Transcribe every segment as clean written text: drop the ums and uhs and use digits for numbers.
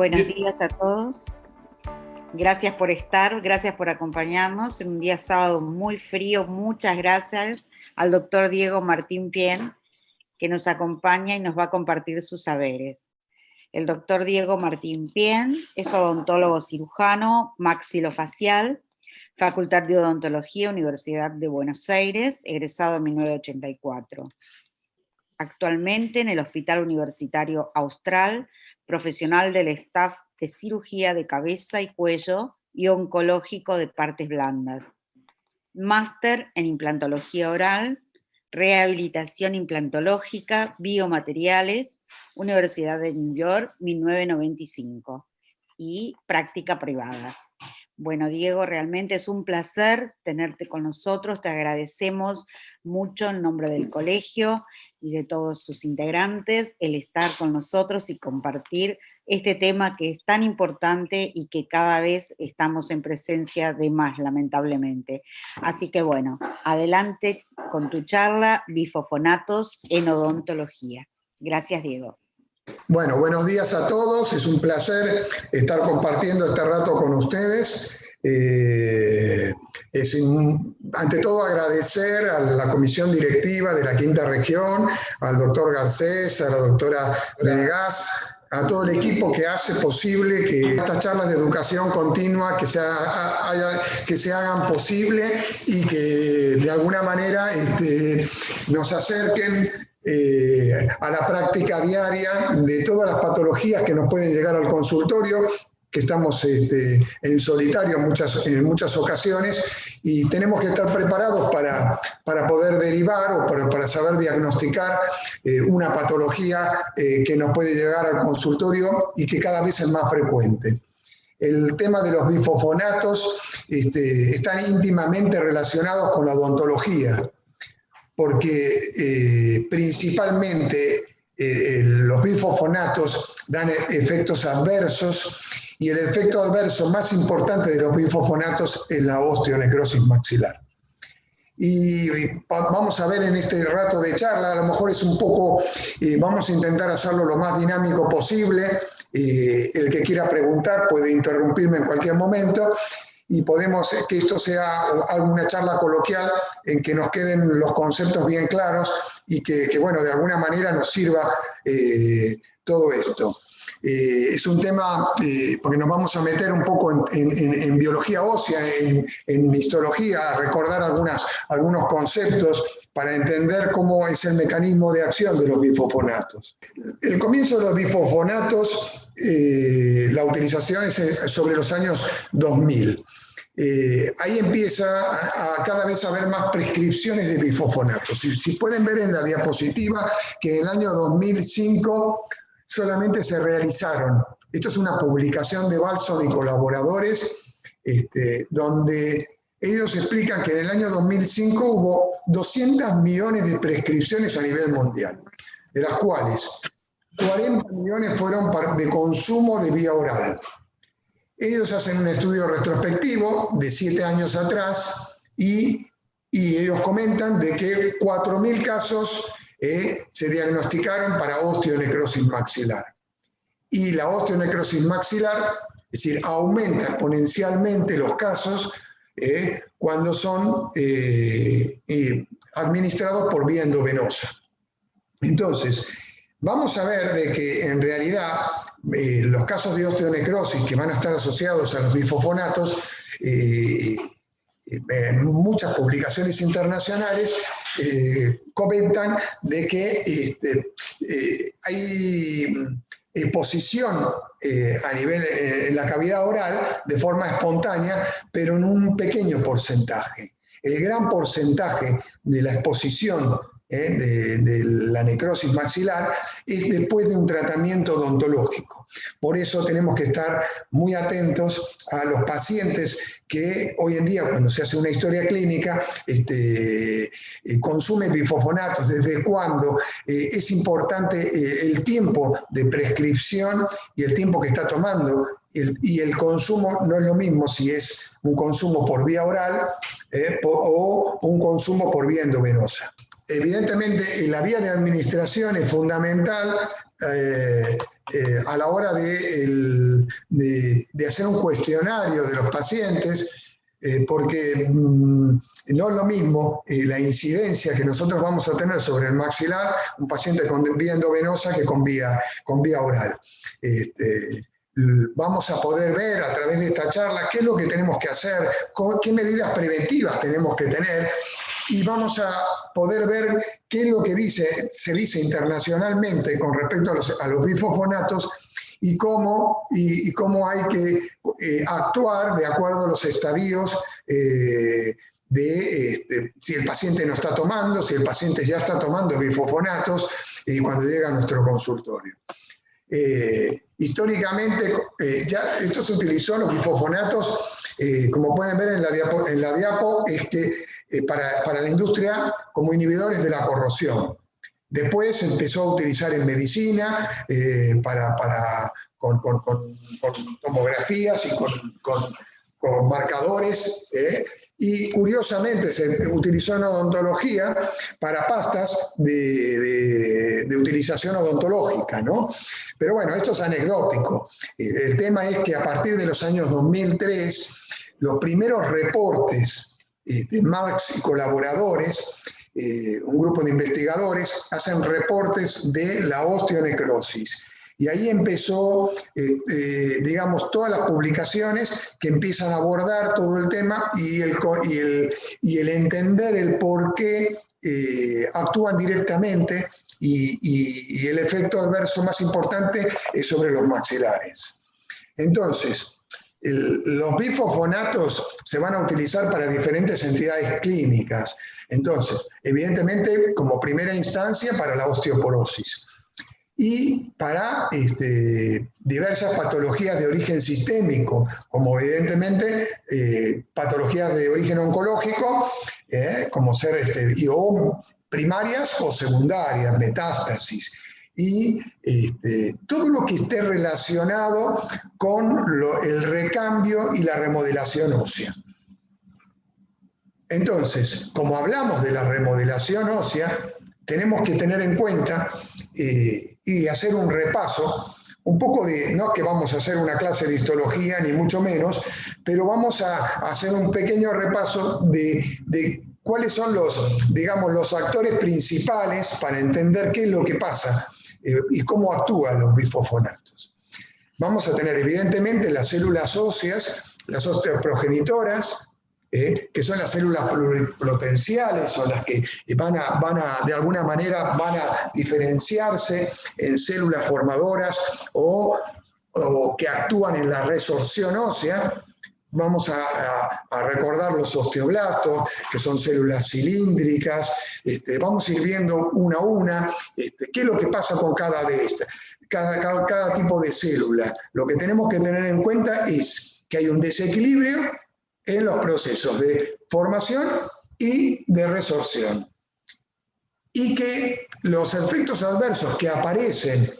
Buenos días a todos. Gracias por estar, gracias por acompañarnos en un día sábado muy frío. Muchas gracias al doctor Diego Martín Pien, que nos acompaña y nos va a compartir sus saberes. El doctor Diego Martín Pien es odontólogo cirujano maxilofacial, Facultad de Odontología, Universidad de Buenos Aires, egresado en 1984. Actualmente en el Hospital Universitario Austral, profesional del staff de cirugía de cabeza y cuello y oncológico de partes blandas. Máster en implantología oral, rehabilitación implantológica, biomateriales, Universidad de New York, 1995, y práctica privada. Bueno, Diego, realmente es un placer tenerte con nosotros, te agradecemos mucho en nombre del colegio y de todos sus integrantes el estar con nosotros y compartir este tema que es tan importante y que cada vez estamos en presencia de más, lamentablemente. Así que bueno, adelante con tu charla, bifofonatos en odontología. Gracias, Diego. Bueno, buenos días a todos, es un placer estar compartiendo este rato con ustedes. Ante todo agradecer a la comisión directiva de la Quinta Región, al doctor Garcés, a la doctora Renegás, a todo el equipo que hace posible que estas charlas de educación continua que se hagan posible y que de alguna manera nos acerquen a la práctica diaria de todas las patologías que nos pueden llegar al consultorio, que estamos en solitario en muchas ocasiones, y tenemos que estar preparados para poder derivar o para saber diagnosticar una patología que nos puede llegar al consultorio y que cada vez es más frecuente. El tema de los bifofonatos están íntimamente relacionados con la odontología, porque principalmente los bifofonatos dan efectos adversos, y el efecto adverso más importante de los bifofonatos es la osteonecrosis maxilar. Y vamos a ver en este rato de charla, a lo mejor es un poco, vamos a intentar hacerlo lo más dinámico posible. El que quiera preguntar puede interrumpirme en cualquier momento, y podemos que esto sea alguna charla coloquial en que nos queden los conceptos bien claros y que bueno, de alguna manera nos sirva todo esto. Es un tema, porque nos vamos a meter un poco en biología ósea, en histología, a recordar algunos conceptos para entender cómo es el mecanismo de acción de los bifofonatos. El comienzo de los bifofonatos, la utilización es sobre los años 2000. Ahí empieza a cada vez a haber más prescripciones de bifofonatos. Si pueden ver en la diapositiva que en el año 2005 solamente se realizaron, esto es una publicación de Balson y colaboradores, donde ellos explican que en el año 2005 hubo 200 millones de prescripciones a nivel mundial, de las cuales 40 millones fueron de consumo de vía oral. Ellos hacen un estudio retrospectivo de 7 años atrás y ellos comentan de que 4.000 casos se diagnosticaron para osteonecrosis maxilar. Y la osteonecrosis maxilar, es decir, aumenta exponencialmente los casos cuando son administrados por vía endovenosa. Entonces, vamos a ver de que en realidad los casos de osteonecrosis que van a estar asociados a los bifofonatos, muchas publicaciones internacionales comentan de que hay exposición a nivel en la cavidad oral de forma espontánea, pero en un pequeño porcentaje. El gran porcentaje de la exposición de la necrosis maxilar es después de un tratamiento odontológico. Por eso tenemos que estar muy atentos a los pacientes que hoy en día, cuando se hace una historia clínica, consumen bifofonatos. ¿Desde cuándo? Es importante el tiempo de prescripción y el tiempo que está tomando. Y el consumo no es lo mismo si es un consumo por vía oral o un consumo por vía endovenosa. Evidentemente, la vía de administración es fundamental a la hora de hacer un cuestionario de los pacientes, porque no es lo mismo la incidencia que nosotros vamos a tener sobre el maxilar, un paciente con vía endovenosa que con vía oral. Vamos a poder ver a través de esta charla qué es lo que tenemos que hacer, qué medidas preventivas tenemos que tener, y vamos a poder ver qué es lo que se dice internacionalmente con respecto a los bifosfonatos y cómo hay que actuar de acuerdo a los estadios si el paciente no está tomando, si el paciente ya está tomando bifosfonatos y cuando llega a nuestro consultorio. Históricamente, ya esto se utilizó, los bifosfonatos, como pueden ver en la diapo, para la industria como inhibidores de la corrosión. Después se empezó a utilizar en medicina con tomografías y con marcadores, y curiosamente se utilizó en odontología para pastas de utilización odontológica, ¿no? Pero bueno, esto es anecdótico. El tema es que a partir de los años 2003, los primeros reportes de Marx y colaboradores, un grupo de investigadores, hacen reportes de la osteonecrosis. Y ahí empezó, digamos, todas las publicaciones que empiezan a abordar todo el tema y el entender el por qué actúan directamente y el efecto adverso más importante es sobre los maxilares. Entonces, los bifosfonatos se van a utilizar para diferentes entidades clínicas. Entonces, evidentemente, como primera instancia, para la osteoporosis. Y para diversas patologías de origen sistémico, como evidentemente patologías de origen oncológico, como ser o primarias o secundarias, metástasis, y todo lo que esté relacionado con el recambio y la remodelación ósea. Entonces, como hablamos de la remodelación ósea, tenemos que tener en cuenta y hacer un repaso, un poco no que vamos a hacer una clase de histología, ni mucho menos, pero vamos a hacer un pequeño repaso de cuáles son los actores principales para entender qué es lo que pasa y cómo actúan los bifosfonatos. Vamos a tener evidentemente las células óseas, las osteoprogenitoras, que son las células pluripotenciales, son las que de alguna manera van a diferenciarse en células formadoras o que actúan en la resorción ósea. Vamos a recordar los osteoblastos, que son células cilíndricas. Vamos a ir viendo una a una qué es lo que pasa con cada tipo de célula. Lo que tenemos que tener en cuenta es que hay un desequilibrio en los procesos de formación y de resorción. Y que los efectos adversos que aparecen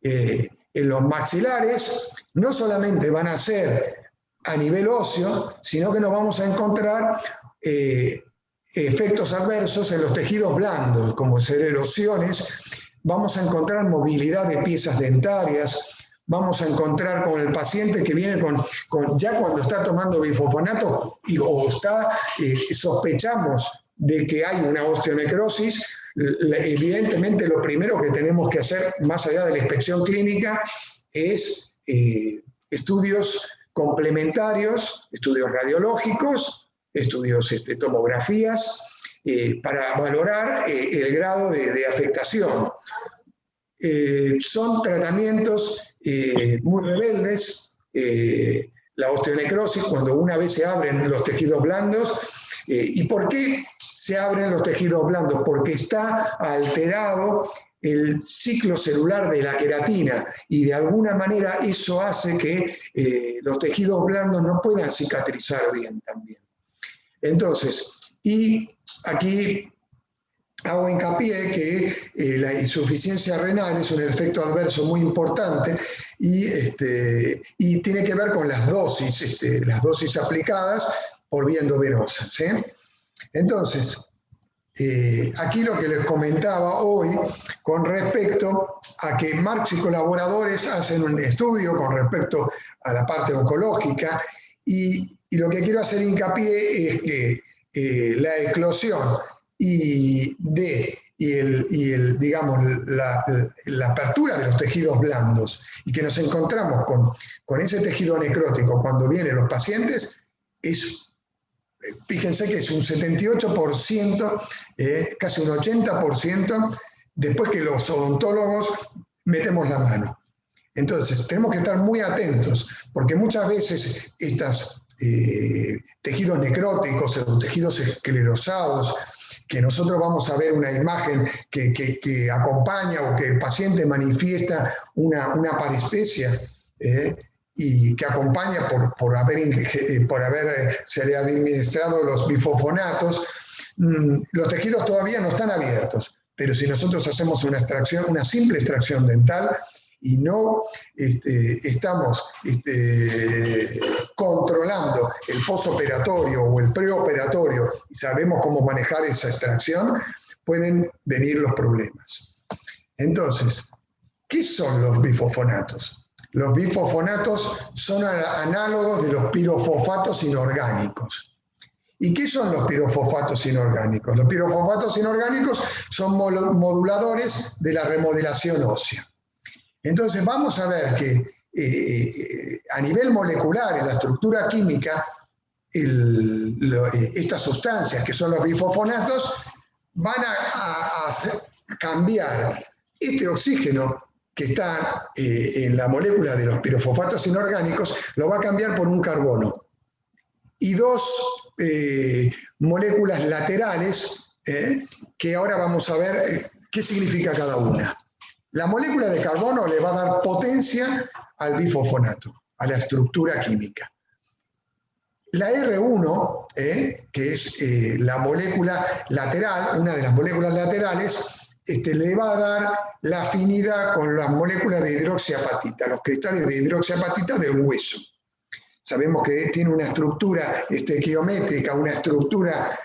en los maxilares no solamente van a ser a nivel óseo, sino que nos vamos a encontrar efectos adversos en los tejidos blandos, como ser erosiones, vamos a encontrar movilidad de piezas dentarias, vamos a encontrar con el paciente que viene ya cuando está tomando bifosfonato sospechamos de que hay una osteonecrosis. Evidentemente lo primero que tenemos que hacer, más allá de la inspección clínica, es estudios complementarios, estudios radiológicos, estudios tomografías, para valorar el grado de afectación. Son tratamientos muy rebeldes. La osteonecrosis, cuando una vez se abren los tejidos blandos, ¿y por qué se abren los tejidos blandos? Porque está alterado el ciclo celular de la queratina y de alguna manera eso hace que los tejidos blandos no puedan cicatrizar bien también. Entonces, y aquí hago hincapié que la insuficiencia renal es un efecto adverso muy importante y tiene que ver con las dosis aplicadas por vía endovenosa, ¿sí? Entonces, Aquí lo que les comentaba hoy con respecto a que Marx y colaboradores hacen un estudio con respecto a la parte oncológica y lo que quiero hacer hincapié es que la eclosión digamos, la apertura de los tejidos blandos y que nos encontramos con ese tejido necrótico cuando vienen los pacientes fíjense que es un 78%, casi un 80%, después que los odontólogos metemos la mano. Entonces, tenemos que estar muy atentos, porque muchas veces estos tejidos necróticos o tejidos esclerosados, que nosotros vamos a ver una imagen que acompaña o que el paciente manifiesta una parestesia, y que acompaña por haber se le administrado los bifosfonatos, los tejidos todavía no están abiertos, pero si nosotros hacemos una simple extracción dental y no estamos controlando el posoperatorio o el preoperatorio y sabemos cómo manejar esa extracción, pueden venir los problemas. Entonces, ¿qué son los bifosfonatos? Los bifosfonatos son análogos de los pirofosfatos inorgánicos. ¿Y qué son los pirofosfatos inorgánicos? Los pirofosfatos inorgánicos son moduladores de la remodelación ósea. Entonces vamos a ver que a nivel molecular, en la estructura química, estas sustancias que son los bifosfonatos van a cambiar este oxígeno que está en la molécula de los pirofosfatos inorgánicos, lo va a cambiar por un carbono. Y dos moléculas laterales, que ahora vamos a ver qué significa cada una. La molécula de carbono le va a dar potencia al bifosfonato, a la estructura química. La R1, que es la molécula lateral, una de las moléculas laterales, le va a dar la afinidad con las moléculas de hidroxiapatita, los cristales de hidroxiapatita del hueso. Sabemos que tiene una estructura estequiométrica, una estructura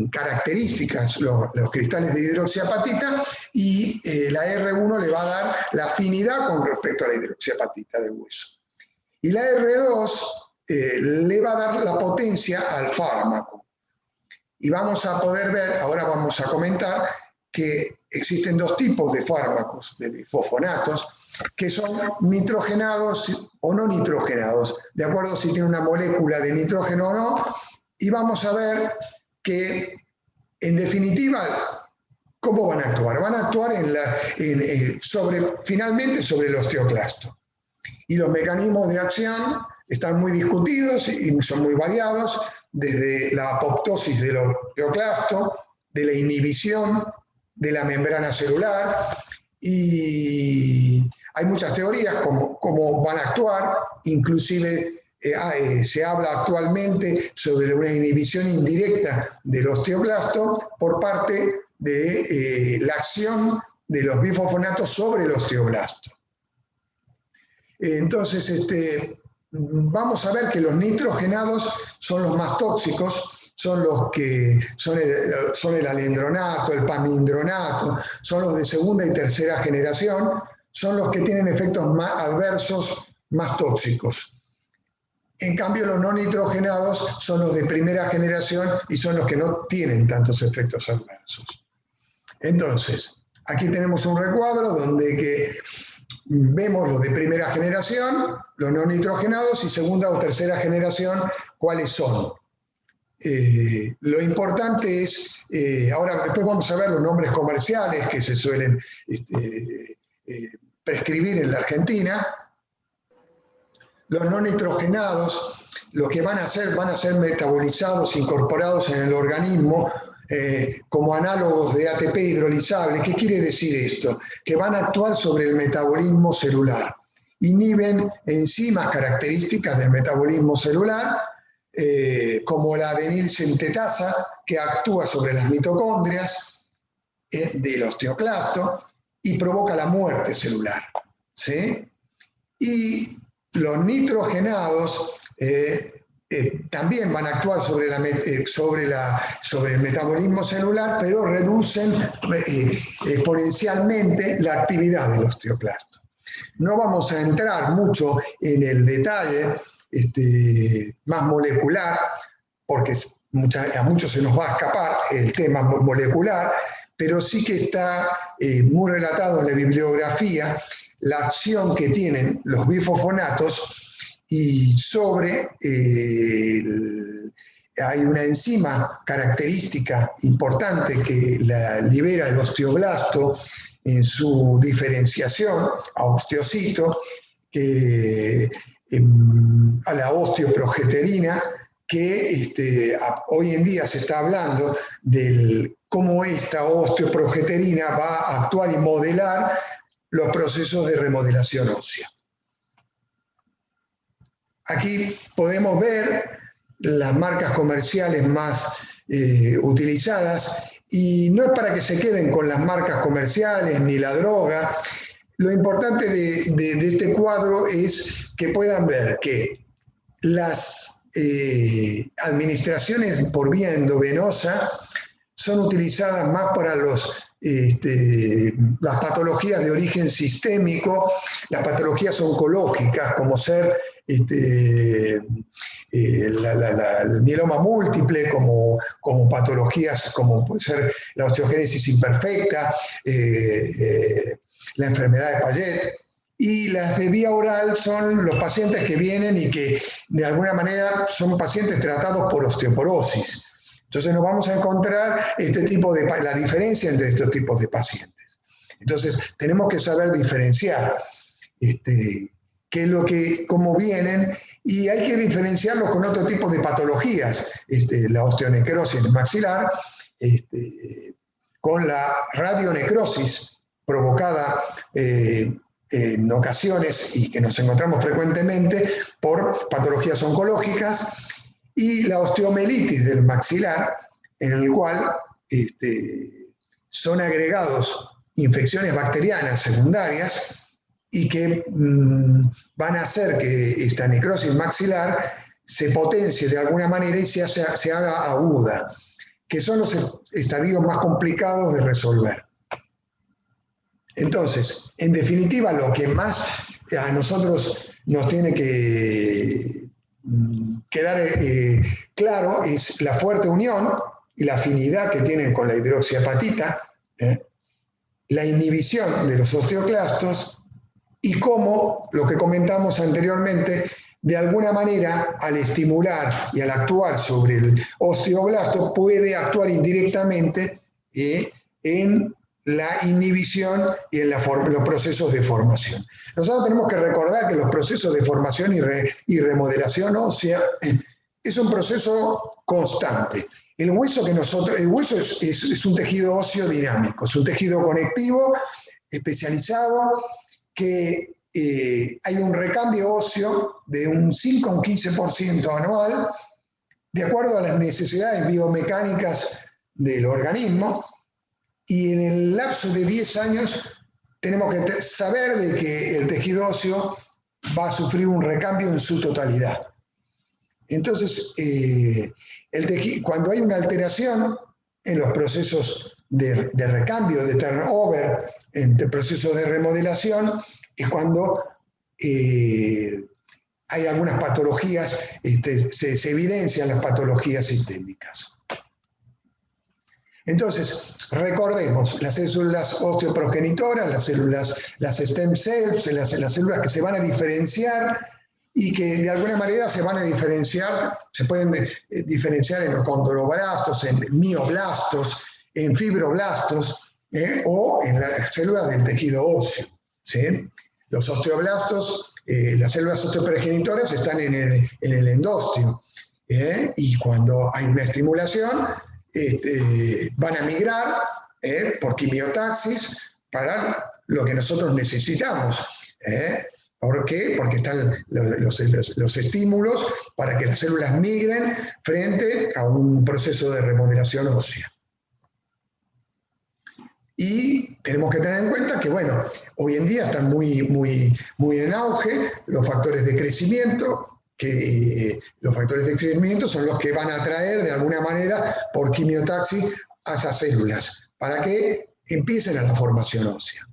características, los cristales de hidroxiapatita, y la R1 le va a dar la afinidad con respecto a la hidroxiapatita del hueso. Y la R2 le va a dar la potencia al fármaco. Y vamos a poder ver, ahora vamos a comentar, que existen dos tipos de fármacos, de bifosfonatos, que son nitrogenados o no nitrogenados, de acuerdo si tiene una molécula de nitrógeno o no, y vamos a ver que, en definitiva, ¿cómo van a actuar? Van a actuar finalmente sobre el osteoclasto. Y los mecanismos de acción están muy discutidos y son muy variados, desde la apoptosis del osteoclasto, de la inhibición de la membrana celular, y hay muchas teorías cómo van a actuar, inclusive se habla actualmente sobre una inhibición indirecta del osteoclasto por parte de la acción de los bifosfonatos sobre el osteoblasto. Entonces, vamos a ver que los nitrogenados son los más tóxicos, son los que son el alendronato, el pamindronato, son los de segunda y tercera generación, son los que tienen efectos más adversos, más tóxicos. En cambio, los no nitrogenados son los de primera generación y son los que no tienen tantos efectos adversos. Entonces, aquí tenemos un recuadro donde vemos los de primera generación, los no nitrogenados, y segunda o tercera generación, ¿cuáles son? Lo importante es, ahora después vamos a ver los nombres comerciales que se suelen prescribir en la Argentina. Los no nitrogenados, lo que van a ser metabolizados, incorporados en el organismo, como análogos de ATP hidrolizable. ¿Qué quiere decir esto? Que van a actuar sobre el metabolismo celular. Inhiben enzimas características del metabolismo celular, como la adenilsintetasa, que actúa sobre las mitocondrias del osteoclasto y provoca la muerte celular, ¿sí? Y los nitrogenados también van a actuar sobre el metabolismo celular, pero reducen exponencialmente la actividad del osteoclasto. No vamos a entrar mucho en el detalle más molecular, porque a muchos se nos va a escapar el tema molecular, pero sí que está muy relatado en la bibliografía la acción que tienen los bifosfonatos y hay una enzima característica importante que la libera el osteoblasto en su diferenciación a osteocito, a la osteoprogesterina, que hoy en día se está hablando de cómo esta osteoprogesterina va a actuar y modelar los procesos de remodelación ósea. Aquí podemos ver las marcas comerciales más utilizadas, y no es para que se queden con las marcas comerciales ni la droga. Lo importante de este cuadro es que puedan ver que las administraciones por vía endovenosa son utilizadas más para las patologías de origen sistémico, las patologías oncológicas, como ser el mieloma múltiple, como patologías como puede ser la osteogénesis imperfecta, la enfermedad de Payet. Y las de vía oral son los pacientes que vienen y que de alguna manera son pacientes tratados por osteoporosis. Entonces nos vamos a encontrar la diferencia entre estos tipos de pacientes. Entonces tenemos que saber diferenciar cómo vienen, y hay que diferenciarlos con otro tipo de patologías, la osteonecrosis maxilar, con la radionecrosis provocada en ocasiones y que nos encontramos frecuentemente por patologías oncológicas, y la osteomelitis del maxilar, en el cual son agregados infecciones bacterianas secundarias y que van a hacer que esta necrosis maxilar se potencie de alguna manera y se haga aguda, que son los estadios más complicados de resolver. Entonces, en definitiva, lo que más a nosotros nos tiene que quedar claro es la fuerte unión y la afinidad que tienen con la hidroxiapatita, la inhibición de los osteoclastos, y cómo, lo que comentamos anteriormente, de alguna manera, al estimular y al actuar sobre el osteoblasto, puede actuar indirectamente en la inhibición y en los procesos de formación. Nosotros tenemos que recordar que los procesos de formación y remodelación ósea es un proceso constante. El hueso es un tejido óseo dinámico, es un tejido conectivo especializado que hay un recambio óseo de un 5 a un 15% anual, de acuerdo a las necesidades biomecánicas del organismo, y en el lapso de 10 años tenemos que saber de que el tejido óseo va a sufrir un recambio en su totalidad. Entonces, cuando hay una alteración en los procesos de recambio, de turnover, entre procesos de remodelación, es cuando hay algunas patologías, se evidencian las patologías sistémicas. Entonces, recordemos, las células osteoprogenitoras, las stem cells, las células que se van a diferenciar y que de alguna manera se pueden diferenciar en condroblastos, en mioblastos, en fibroblastos o en las células del tejido óseo, ¿sí? Los osteoblastos, las células osteoprogenitoras están en el endostio, y cuando hay una estimulación, van a migrar por quimiotaxis para lo que nosotros necesitamos. ¿Por qué? Porque están los estímulos para que las células migren frente a un proceso de remodelación ósea. Y tenemos que tener en cuenta que, hoy en día están muy en auge los factores de crecimiento, que los factores de crecimiento son los que van a atraer de alguna manera por quimiotaxis a esas células, para que empiecen a la formación ósea.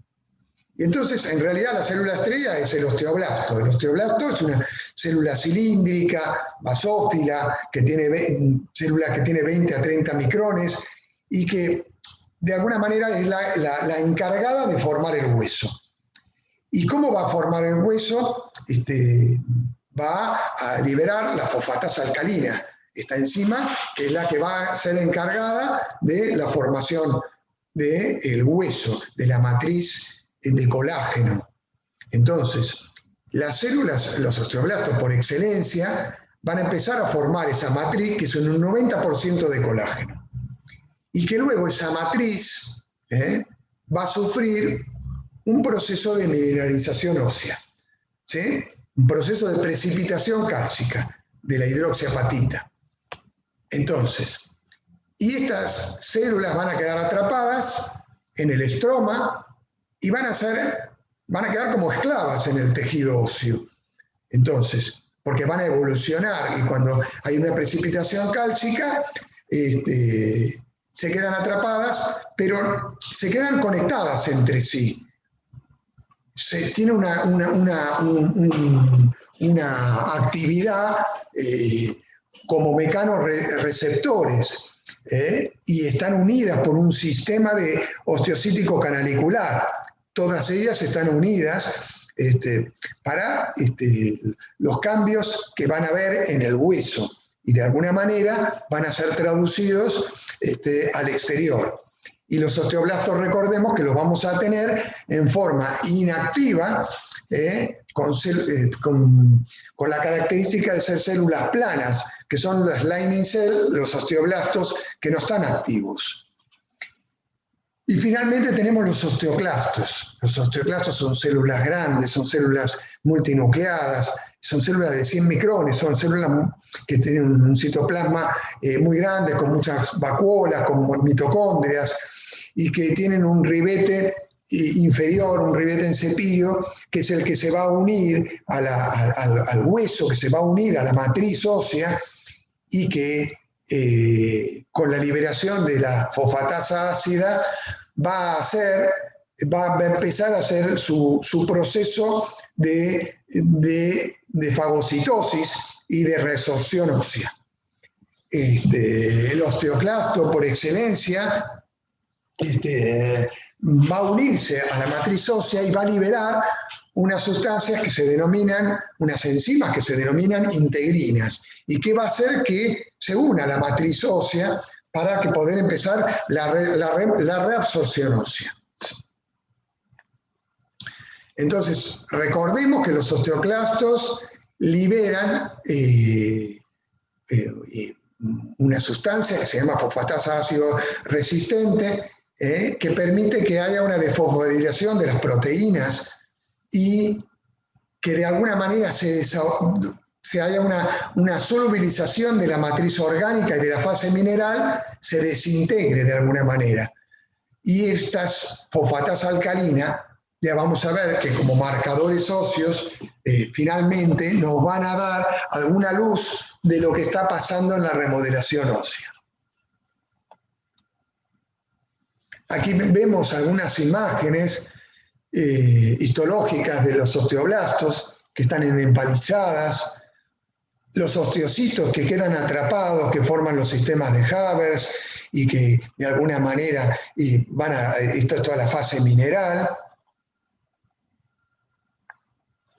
Y entonces, en realidad, la célula estrella es el osteoblasto. El osteoblasto es una célula cilíndrica, basófila, célula que tiene 20 a 30 micrones y que, de alguna manera, es la encargada de formar el hueso. ¿Y cómo va a formar el hueso? Va a liberar la fosfatasa alcalina, esta enzima, que es la que va a ser encargada de la formación del hueso, de la matriz de colágeno. Entonces, las células, los osteoblastos por excelencia, van a empezar a formar esa matriz que es un 90% de colágeno. Y que luego esa matriz va a sufrir un proceso de mineralización ósea, ¿sí? Un proceso de precipitación cálcica de la hidroxiapatita. Entonces, y estas células van a quedar atrapadas en el estroma y van a quedar como esclavas en el tejido óseo. Entonces, porque van a evolucionar y cuando hay una precipitación cálcica, se quedan atrapadas, pero se quedan conectadas entre sí. Tiene una actividad como mecanorreceptores, y están unidas por un sistema de osteocítico canalicular. Todas ellas están unidas para los cambios que van a haber en el hueso y de alguna manera van a ser traducidos al exterior. Y los osteoblastos, recordemos que los vamos a tener en forma inactiva, con la característica de ser células planas, que son las lining cells, los osteoblastos que no están activos. Y finalmente tenemos los osteoclastos. Los osteoclastos son células grandes, son células multinucleadas, son células de 100 micrones, son células que tienen un citoplasma muy grande, con muchas vacuolas, con mitocondrias, y que tienen un ribete inferior, un ribete en cepillo, que es el que se va a unir al hueso, que se va a unir a la matriz ósea, y que con la liberación de la fosfatasa ácida va a empezar a hacer su proceso de fagocitosis y de resorción ósea. El osteoclasto, por excelencia, va a unirse a la matriz ósea y va a liberar unas sustancias que se denominan, unas enzimas que se denominan integrinas, y que va a hacer que se una a la matriz ósea para que poder empezar la reabsorción ósea. Entonces, recordemos que los osteoclastos liberan una sustancia que se llama fosfatasa ácido resistente, que permite que haya una desfosforilación de las proteínas y que de alguna manera se haya una solubilización de la matriz orgánica y de la fase mineral, se desintegre de alguna manera. Y estas fosfatasa alcalina, ya vamos a ver que como marcadores óseos, finalmente nos van a dar alguna luz de lo que está pasando en la remodelación ósea. Aquí vemos algunas imágenes histológicas de los osteoblastos que están empalizadas, los osteocitos que quedan atrapados, que forman los sistemas de Haber y que de alguna manera esto es toda la fase mineral.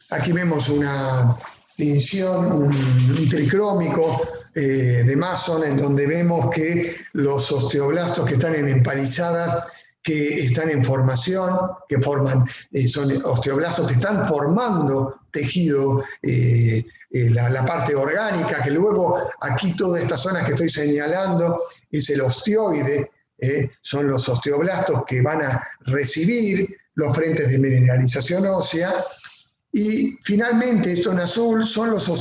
Aquí vemos una tinción, un tricrómico de Mason, en donde vemos que los osteoblastos que están en empalizadas, que están en formación, que son osteoblastos que están formando tejido, la parte orgánica, que luego aquí toda esta zona que estoy señalando es el osteoide, son los osteoblastos que van a recibir los frentes de mineralización ósea. Y finalmente, esto en azul, son los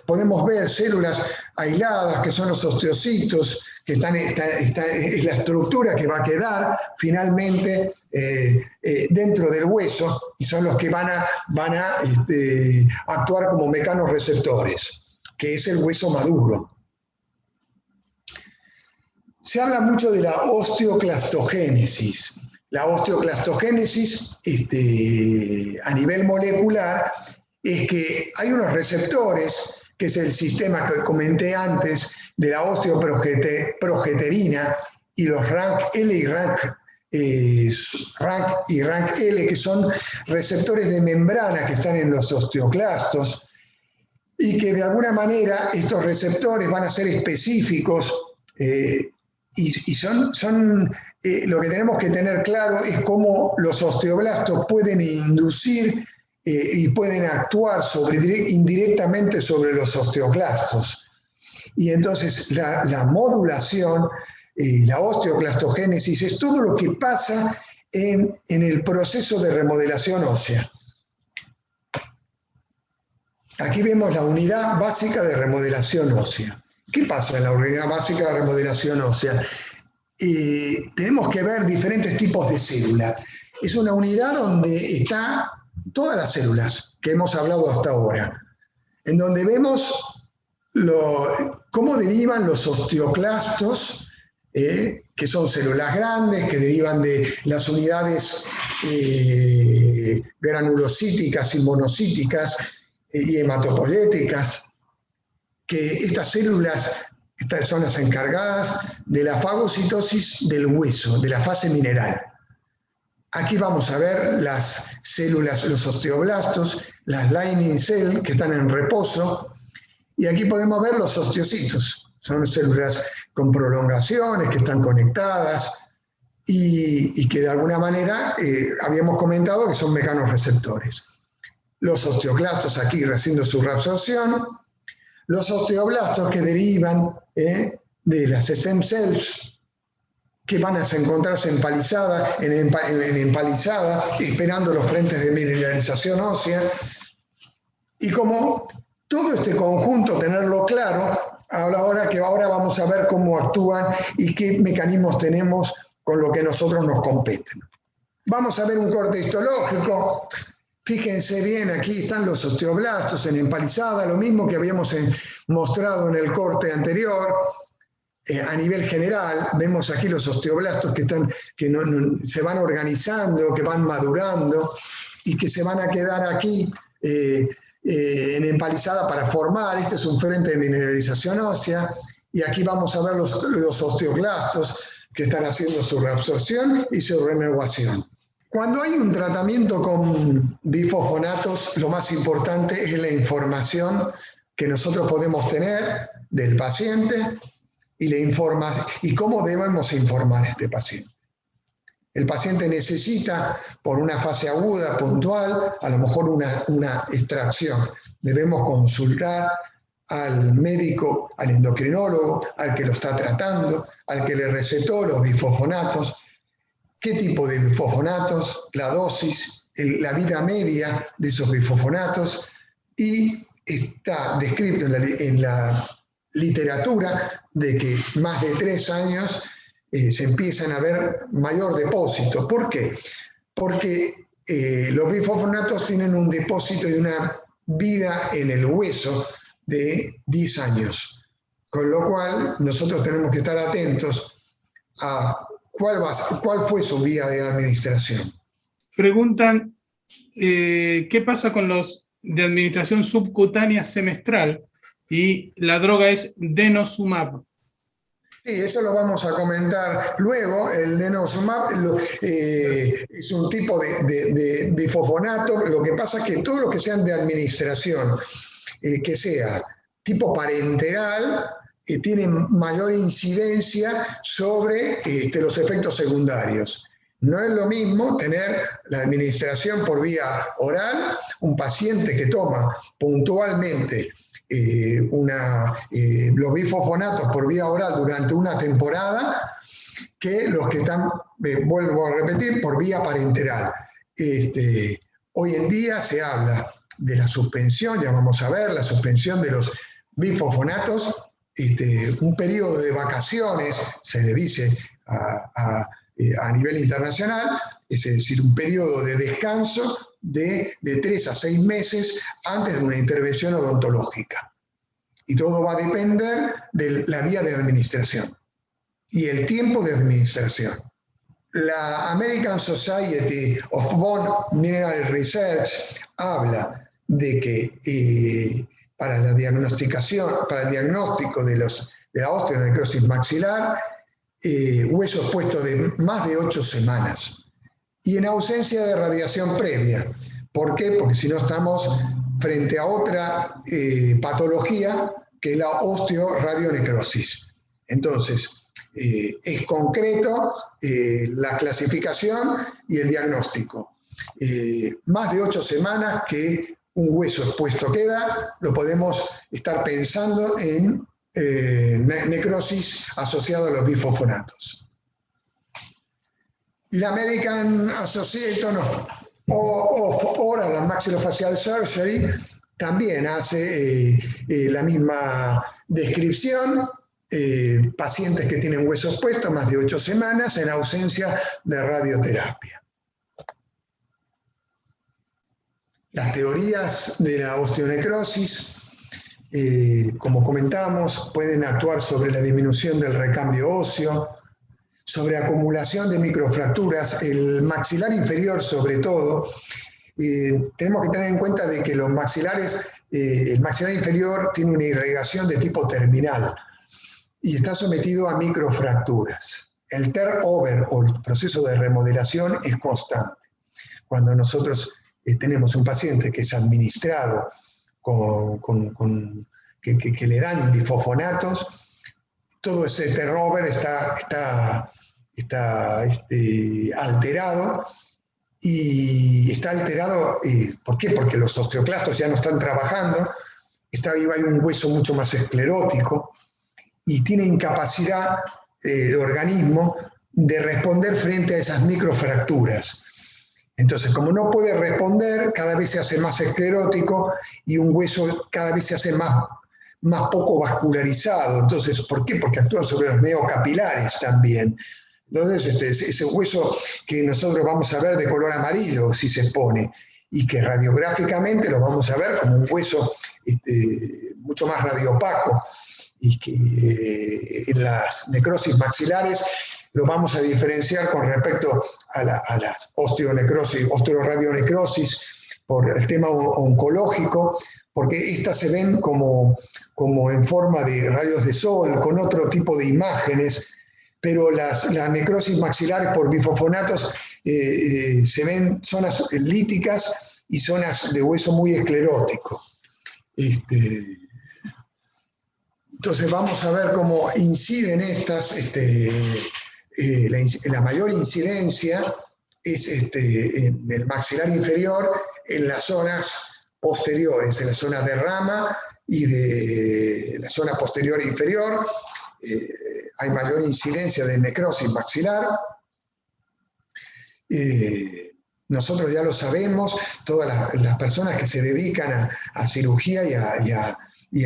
podemos ver células aisladas, que son los osteocitos, que es la estructura que va a quedar finalmente dentro del hueso, y son los que van a actuar como mecanorreceptores. que es el hueso maduro. Se habla mucho de la osteoclastogénesis. La osteoclastogénesis a nivel molecular es que hay unos receptores, que es el sistema que comenté antes de la osteoprogesterina y los RANK-L y RANK-L, que son receptores de membrana que están en los osteoclastos, y que de alguna manera estos receptores van a ser específicos y son lo que tenemos que tener claro es cómo los osteoblastos pueden inducir y pueden actuar indirectamente sobre los osteoclastos. Y entonces la modulación, la osteoclastogénesis, es todo lo que pasa en el proceso de remodelación ósea. Aquí vemos la unidad básica de remodelación ósea. ¿Qué pasa en la unidad básica de remodelación ósea? Tenemos que ver diferentes tipos de células. Es una unidad donde están todas las células que hemos hablado hasta ahora, en donde vemos cómo derivan los osteoclastos, que son células grandes, que derivan de las unidades granulocíticas y monocíticas y hematopoyéticas, que estas células son las encargadas de la fagocitosis del hueso, de la fase mineral. Aquí vamos a ver las células, los osteoblastos, las lining cells que están en reposo, y aquí podemos ver los osteocitos. Son células con prolongaciones que están conectadas y que de alguna manera habíamos comentado que son mecanorreceptores. Los osteoclastos aquí haciendo su reabsorción, los osteoblastos que derivan de las stem cells que van a encontrarse empalizadas, esperando los frentes de mineralización ósea, y como todo este conjunto tenerlo claro, a la hora que ahora vamos a ver cómo actúan y qué mecanismos tenemos con lo que a nosotros nos competen. Vamos a ver un corte histológico. Fíjense bien, aquí están los osteoblastos en empalizada, lo mismo que habíamos mostrado en el corte anterior. A nivel general, vemos aquí los osteoblastos que se van organizando, que van madurando y que se van a quedar aquí en empalizada para formar. Este es un frente de mineralización ósea y aquí vamos a ver los osteoclastos que están haciendo su reabsorción y su renovación. Cuando hay un tratamiento con bifosfonatos, lo más importante es la información que nosotros podemos tener del paciente y cómo debemos informar a este paciente. El paciente necesita, por una fase aguda, puntual, a lo mejor una extracción. Debemos consultar al médico, al endocrinólogo, al que lo está tratando, al que le recetó los bifosfonatos, qué tipo de bifosfonatos, la dosis, la vida media de esos bifosfonatos, y está descrito en la literatura de que más de 3 años se empiezan a ver mayor depósito. ¿Por qué? Porque los bifosfonatos tienen un depósito y una vida en el hueso de 10 años, con lo cual nosotros tenemos que estar atentos a cuál fue su vía de administración. Preguntan, ¿qué pasa con los de administración subcutánea semestral? Y la droga es denosumab. Sí, eso lo vamos a comentar luego. El denosumab es un tipo de bifosfonato. Lo que pasa es que todo lo que sean de administración, que sea tipo parenteral, tienen mayor incidencia sobre los efectos secundarios. No es lo mismo tener la administración por vía oral, un paciente que toma puntualmente los bifosfonatos por vía oral durante una temporada, que los que están, vuelvo a repetir, por vía parenteral. Hoy en día se habla de la suspensión, ya vamos a ver, la suspensión de los bifosfonatos, un periodo de vacaciones, se le dice a nivel internacional, es decir, un periodo de descanso de 3 a 6 meses antes de una intervención odontológica. Y todo va a depender de la vía de administración y el tiempo de administración. La American Society of Bone Mineral Research habla de que para la diagnosticación, para el diagnóstico de la osteonecrosis maxilar, hueso expuesto de más de 8 semanas y en ausencia de radiación previa. ¿Por qué? Porque si no estamos frente a otra patología que es la osteoradionecrosis. Entonces, es concreto la clasificación y el diagnóstico. Más de 8 semanas que un hueso expuesto queda, lo podemos estar pensando en necrosis asociada a los bifosfonatos. Y la American Association of Oral and Maxillofacial Surgery también hace la misma descripción. Pacientes que tienen hueso expuesto más de 8 semanas en ausencia de radioterapia. Las teorías de la osteonecrosis, como comentamos, pueden actuar sobre la disminución del recambio óseo, sobre acumulación de microfracturas, el maxilar inferior sobre todo. Tenemos que tener en cuenta de que los maxilares, el maxilar inferior tiene una irrigación de tipo terminal y está sometido a microfracturas. El turnover o el proceso de remodelación es constante. Cuando nosotros tenemos un paciente que es administrado que le dan bifosfonatos, todo ese turnover está alterado. Y está alterado, ¿por qué? Porque los osteoclastos ya no están trabajando, hay un hueso mucho más esclerótico, y tiene incapacidad el organismo de responder frente a esas microfracturas. Entonces, como no puede responder, cada vez se hace más esclerótico y un hueso cada vez se hace más poco vascularizado. Entonces, ¿por qué? Porque actúa sobre los neocapilares también. Entonces, ese hueso que nosotros vamos a ver de color amarillo si se expone, y que radiográficamente lo vamos a ver como un hueso mucho más radiopaco, y que en las necrosis maxilares lo vamos a diferenciar con respecto a las osteoradionecrosis por el tema oncológico, porque estas se ven como en forma de rayos de sol, con otro tipo de imágenes, pero las necrosis maxilares por bifosfonatos se ven zonas líticas y zonas de hueso muy esclerótico. Entonces vamos a ver cómo inciden estas, la mayor incidencia es en el maxilar inferior, en las zonas posteriores, en la zona de rama y de la zona posterior e inferior. Hay mayor incidencia de necrosis maxilar. Nosotros ya lo sabemos, todas las personas que se dedican a cirugía y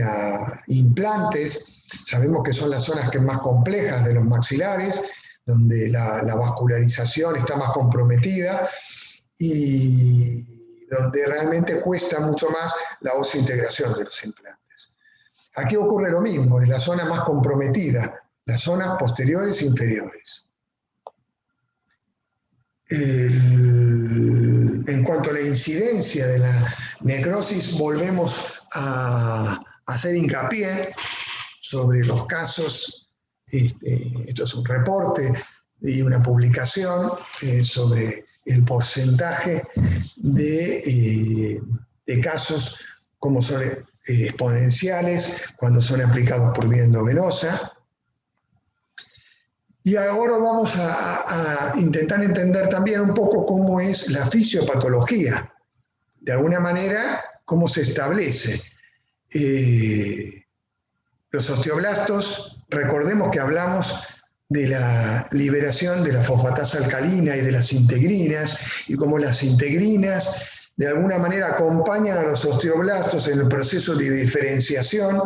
a implantes, sabemos que son las zonas que más complejas de los maxilares, donde la vascularización está más comprometida y donde realmente cuesta mucho más la osseointegración de los implantes. Aquí ocurre lo mismo, es la zona más comprometida, las zonas posteriores e inferiores. En cuanto a la incidencia de la necrosis, volvemos a hacer hincapié sobre los casos. Esto es un reporte y una publicación sobre el porcentaje de casos como son exponenciales cuando son aplicados por vía endovenosa. Y ahora vamos a intentar entender también un poco cómo es la fisiopatología. De alguna manera, cómo se establece. Los osteoblastos, recordemos que hablamos de la liberación de la fosfatasa alcalina y de las integrinas, y cómo las integrinas de alguna manera acompañan a los osteoblastos en el proceso de diferenciación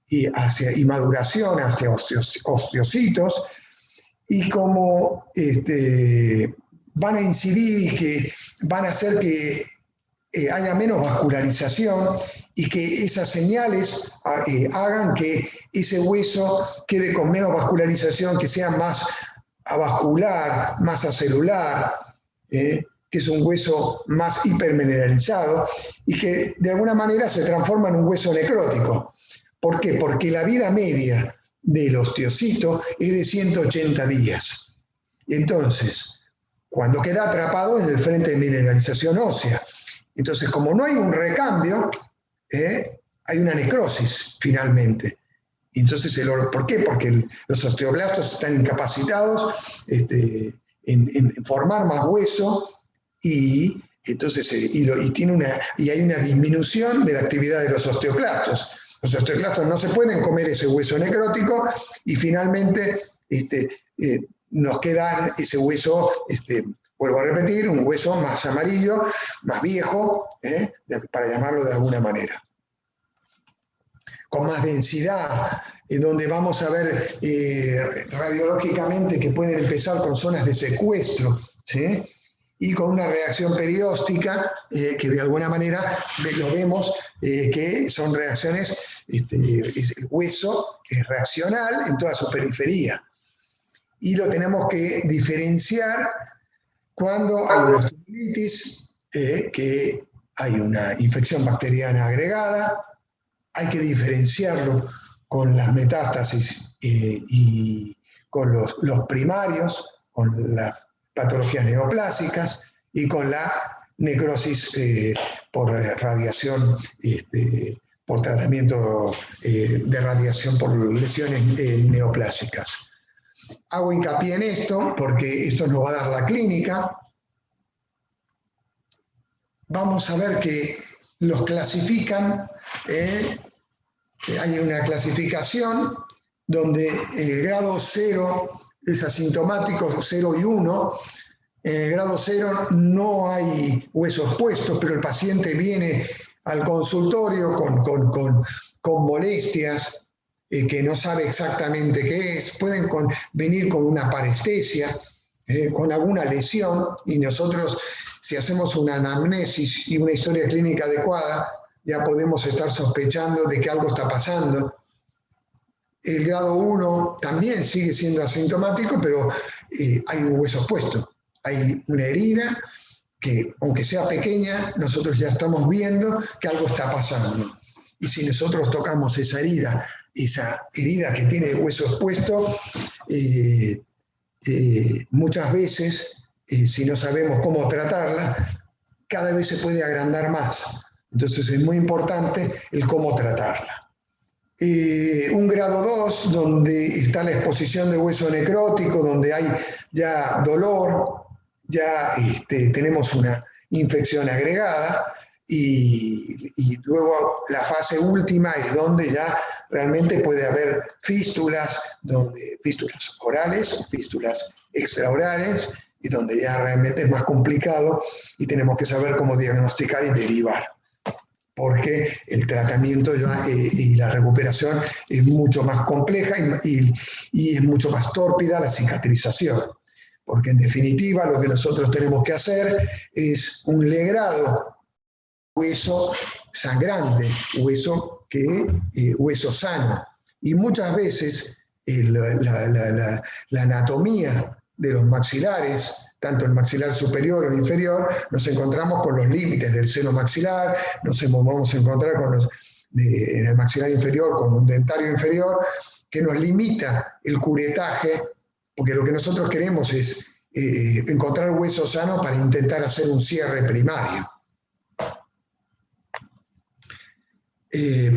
y maduración hacia osteocitos, y cómo van a incidir y que van a hacer que haya menos vascularización y que esas señales hagan que ese hueso quede con menos vascularización, que sea más avascular, más acelular, que es un hueso más hipermineralizado y que de alguna manera se transforma en un hueso necrótico. ¿Por qué? Porque la vida media del osteocito es de 180 días. Entonces, cuando queda atrapado en el frente de mineralización ósea. Entonces, como no hay un recambio, hay una necrosis finalmente. Entonces, ¿por qué? Porque los osteoblastos están incapacitados en formar más hueso y entonces y hay una disminución de la actividad de los osteoclastos. Los osteoclastos no se pueden comer ese hueso necrótico y finalmente nos queda ese hueso, vuelvo a repetir, un hueso más amarillo, más viejo, para llamarlo de alguna manera. Con más densidad, donde vamos a ver radiológicamente que pueden empezar con zonas de secuestro, ¿sí? Y con una reacción perióstica que de alguna manera lo vemos que son reacciones, el hueso es reaccional en toda su periferia. Y lo tenemos que diferenciar cuando hay una osteomielitis, que hay una infección bacteriana agregada. Hay que diferenciarlo con las metástasis y con los primarios, con las patologías neoplásicas y con la necrosis por radiación, por tratamiento de radiación por lesiones neoplásicas. Hago hincapié en esto porque esto nos va a dar la clínica. Vamos a ver que los clasifican, hay una clasificación donde el grado 0 es asintomático, 0 y 1. En el grado 0 no hay huesos puestos, pero el paciente viene al consultorio con molestias, que no sabe exactamente qué es, pueden venir con una parestesia, con alguna lesión, y nosotros, si hacemos una anamnesis y una historia clínica adecuada, ya podemos estar sospechando de que algo está pasando. El grado 1 también sigue siendo asintomático, pero hay un hueso puesto, hay una herida que, aunque sea pequeña, nosotros ya estamos viendo que algo está pasando. Y si nosotros tocamos esa herida que tiene hueso expuesto, muchas veces, si no sabemos cómo tratarla, cada vez se puede agrandar más. Entonces es muy importante el cómo tratarla. Un grado 2, donde está la exposición de hueso necrótico, donde hay ya dolor, ya tenemos una infección agregada, y luego la fase última es donde ya realmente puede haber fístulas, fístulas orales o fístulas extraorales, y donde ya realmente es más complicado y tenemos que saber cómo diagnosticar y derivar, porque el tratamiento y la recuperación es mucho más compleja y es mucho más tórpida la cicatrización. Porque en definitiva lo que nosotros tenemos que hacer es un legrado, hueso sangrante, hueso sano. Y muchas veces la anatomía de los maxilares, tanto el maxilar superior o inferior, nos encontramos con los límites del seno maxilar, vamos a encontrar en el maxilar inferior con un dentario inferior que nos limita el curetaje, porque lo que nosotros queremos es encontrar hueso sano para intentar hacer un cierre primario.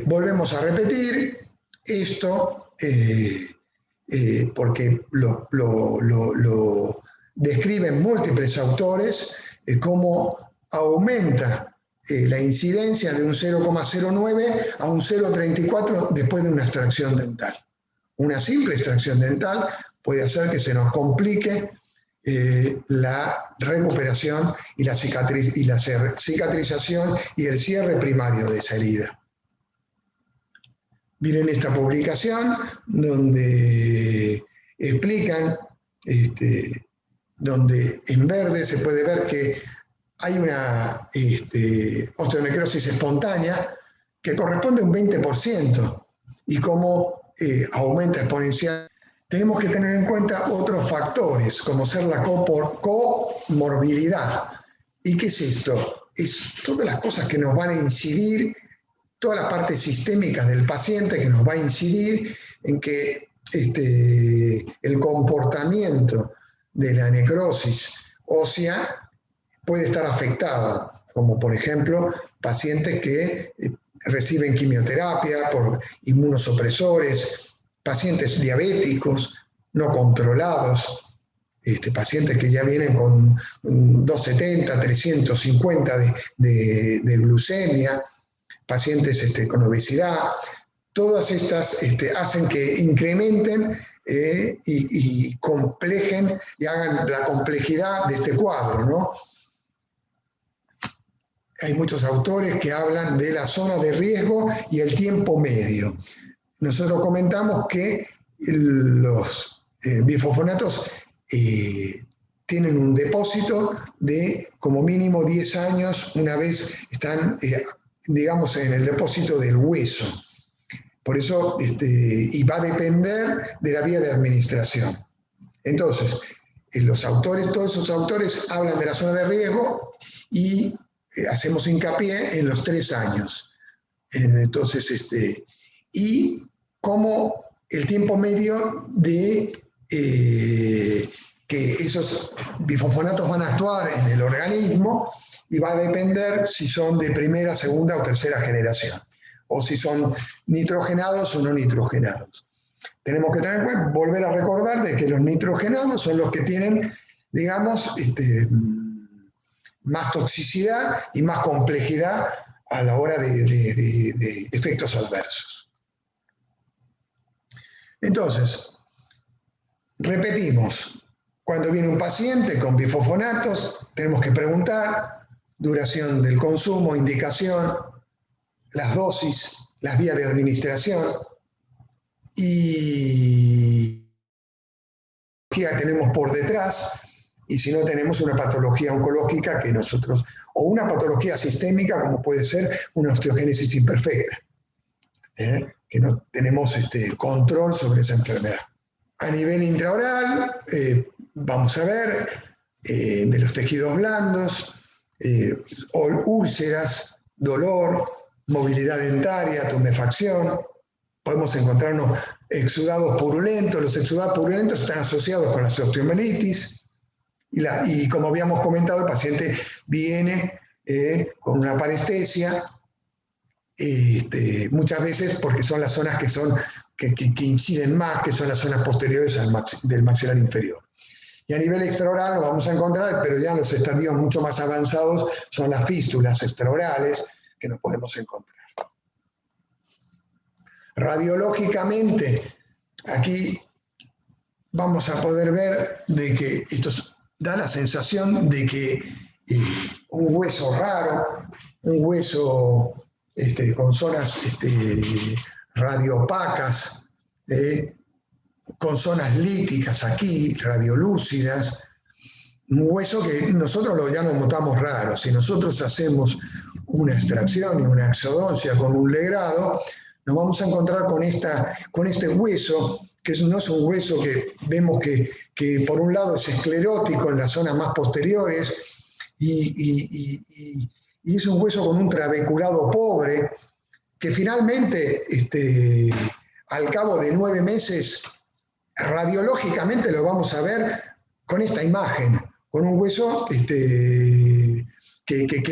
Volvemos a repetir esto porque lo describen múltiples autores, cómo aumenta la incidencia de un 0,09 a un 0,34 después de una extracción dental. Una simple extracción dental puede hacer que se nos complique la recuperación y la cicatrización y el cierre primario de esa herida. Miren esta publicación donde explican, donde en verde se puede ver que hay una osteonecrosis espontánea que corresponde a un 20%, y cómo aumenta exponencial. Tenemos que tener en cuenta otros factores, como ser la comorbilidad. ¿Y qué es esto? Es todas las cosas que nos van a incidir, toda la parte sistémica del paciente que nos va a incidir en que el comportamiento de la necrosis ósea puede estar afectado, como por ejemplo pacientes que reciben quimioterapia por inmunosupresores, pacientes diabéticos no controlados, pacientes que ya vienen con 270, 350 de glucemia, pacientes con obesidad. Todas estas hacen que incrementen y complejen y hagan la complejidad de este cuadro, ¿no? Hay muchos autores que hablan de la zona de riesgo y el tiempo medio. Nosotros comentamos que los bifosfonatos tienen un depósito de como mínimo 10 años una vez están, digamos, en el depósito del hueso. Por eso, y va a depender de la vía de administración. Entonces, todos esos autores hablan de la zona de riesgo y hacemos hincapié en los 3 años. Entonces, y como el tiempo medio de que esos bifosfonatos van a actuar en el organismo, y va a depender si son de primera, segunda o tercera generación, o si son nitrogenados o no nitrogenados. Tenemos que tener en cuenta, volver a recordar de que los nitrogenados son los que tienen, digamos, más toxicidad y más complejidad a la hora de efectos adversos. Entonces, repetimos, cuando viene un paciente con bifosfonatos, tenemos que preguntar duración del consumo, indicación, las dosis, las vías de administración y qué tenemos por detrás, y si no tenemos una patología oncológica que nosotros, o una patología sistémica como puede ser una osteogénesis imperfecta, que no tenemos control sobre esa enfermedad. A nivel intraoral, vamos a ver de los tejidos blandos, úlceras, dolor, movilidad dentaria, tumefacción. Podemos encontrarnos exudados purulentos. Los exudados purulentos están asociados con la osteomielitis. Y como habíamos comentado, el paciente viene con una parestesia, muchas veces porque son las zonas que inciden más, que son las zonas posteriores del maxilar inferior. Y a nivel extraoral lo vamos a encontrar, pero ya en los estadios mucho más avanzados son las fístulas extraorales que nos podemos encontrar. Radiológicamente, aquí vamos a poder ver de que esto da la sensación de que un hueso raro, un hueso con zonas radiopacas, con zonas líticas aquí, radiolúcidas, un hueso que nosotros ya lo notamos raro. Si nosotros hacemos una extracción y una exodoncia con un legrado, nos vamos a encontrar con este hueso, que no es un hueso que vemos que por un lado es esclerótico en las zonas más posteriores y es un hueso con un trabeculado pobre, que finalmente al cabo de 9 meses radiológicamente lo vamos a ver con esta imagen, con un hueso que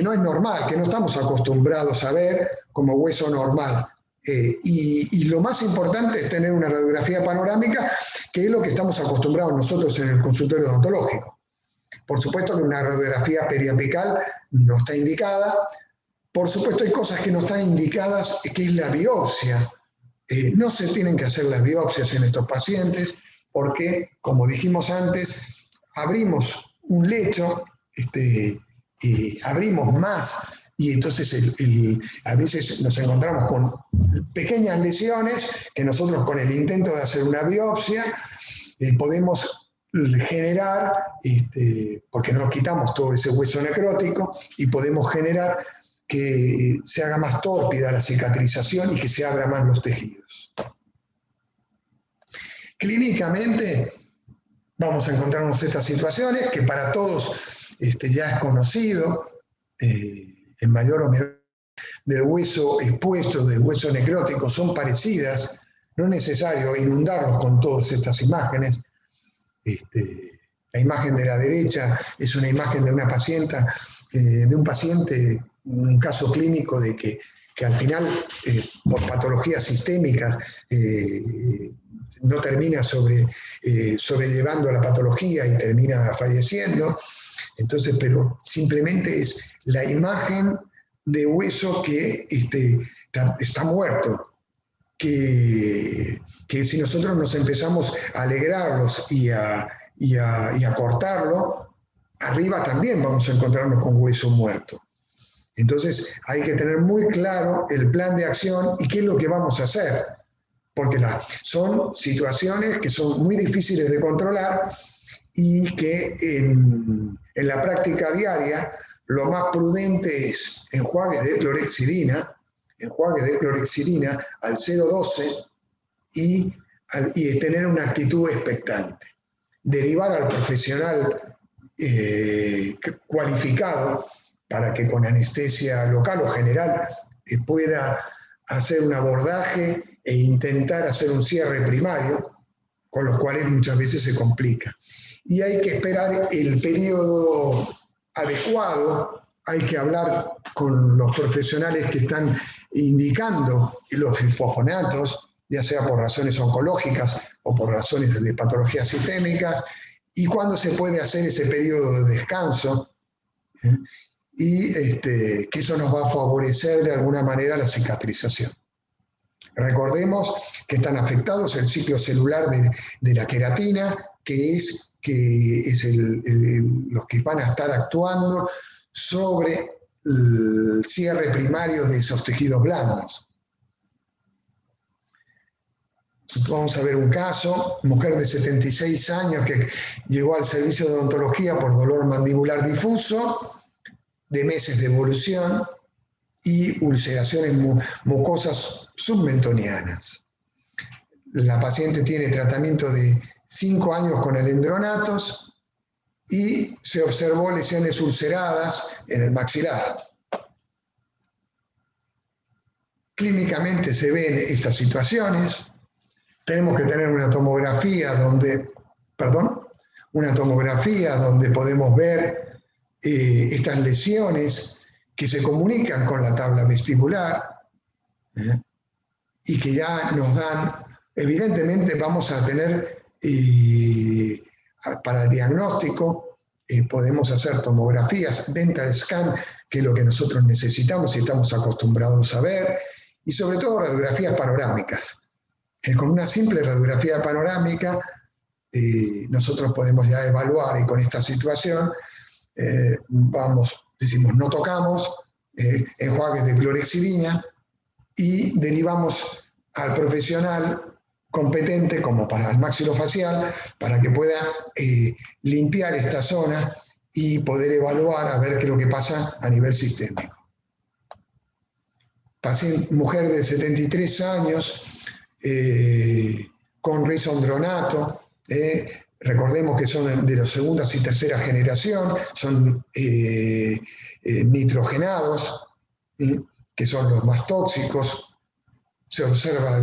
no es normal, que no estamos acostumbrados a ver como hueso normal. Y lo más importante es tener una radiografía panorámica, que es lo que estamos acostumbrados nosotros en el consultorio odontológico. Por supuesto que una radiografía periapical no está indicada. Por supuesto hay cosas que no están indicadas, que es la biopsia. No se tienen que hacer las biopsias en estos pacientes porque, como dijimos antes, abrimos un lecho, abrimos más y entonces a veces nos encontramos con pequeñas lesiones que nosotros con el intento de hacer una biopsia podemos generar, porque no quitamos todo ese hueso necrótico y podemos generar que se haga más tórpida la cicatrización y que se abran más los tejidos. Clínicamente vamos a encontrarnos estas situaciones que para todos ya es conocido, en mayor o menor del hueso expuesto, del hueso necrótico, son parecidas. No es necesario inundarlos con todas estas imágenes. La imagen de la derecha es una imagen de una paciente, un caso clínico de que al final, por patologías sistémicas, no termina sobrellevando la patología y termina falleciendo. Entonces, pero simplemente es la imagen de hueso que está muerto, que si nosotros nos empezamos a alegrarlos y a cortarlo, arriba también vamos a encontrarnos con hueso muerto. Entonces hay que tener muy claro el plan de acción y qué es lo que vamos a hacer, porque son situaciones que son muy difíciles de controlar y que en la práctica diaria lo más prudente es enjuague de clorhexidina al 0,12 y tener una actitud expectante. Derivar al profesional cualificado para que con anestesia local o general pueda hacer un abordaje e intentar hacer un cierre primario, con los cuales muchas veces se complica. Y hay que esperar el periodo adecuado, hay que hablar con los profesionales que están indicando los bifosfonatos, ya sea por razones oncológicas o por razones de patologías sistémicas, y cuándo se puede hacer ese periodo de descanso, y que eso nos va a favorecer de alguna manera la cicatrización. Recordemos que están afectados el ciclo celular de la queratina, que es los que van a estar actuando sobre el cierre primario de esos tejidos blandos. Vamos a ver un caso, mujer de 76 años que llegó al servicio de odontología por dolor mandibular difuso, de meses de evolución y ulceraciones mucosas submentonianas. La paciente tiene tratamiento de 5 años con alendronatos y se observó lesiones ulceradas en el maxilar. Clínicamente se ven estas situaciones. Tenemos que tener una tomografía donde podemos ver estas lesiones que se comunican con la tabla vestibular y que ya nos dan, evidentemente vamos a tener para el diagnóstico, podemos hacer tomografías, dental scan, que es lo que nosotros necesitamos y estamos acostumbrados a ver, y sobre todo radiografías panorámicas. Con una simple radiografía panorámica nosotros podemos ya evaluar, y con esta situación decimos no tocamos, enjuagues de clorhexidina y derivamos al profesional competente como para el maxilofacial para que pueda limpiar esta zona y poder evaluar a ver qué es lo que pasa a nivel sistémico. Mujer de 73 años con risodronato, recordemos que son de la segunda y tercera generación, son nitrogenados, que son los más tóxicos. Se observa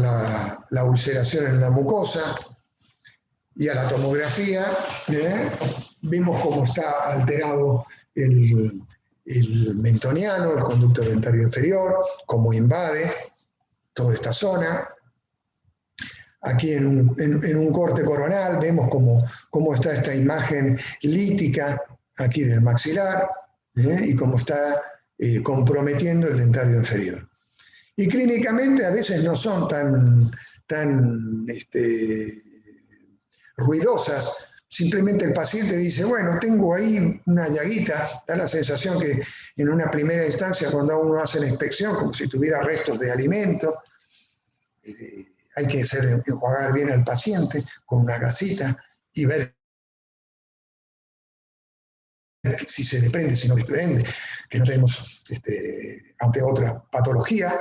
la ulceración en la mucosa y a la tomografía vemos cómo está alterado el mentoniano, el conducto dentario inferior, cómo invade toda esta zona. Aquí en un corte coronal vemos cómo está esta imagen lítica aquí del maxilar y cómo está comprometiendo el dentario inferior. Y clínicamente a veces no son tan ruidosas, simplemente el paciente dice, bueno, tengo ahí una llaguita, da la sensación que en una primera instancia cuando uno hace la inspección, como si tuviera restos de alimento, hay que enjuagar bien al paciente con una gasita y ver si se desprende, si no desprende, que no tenemos ante otra patología.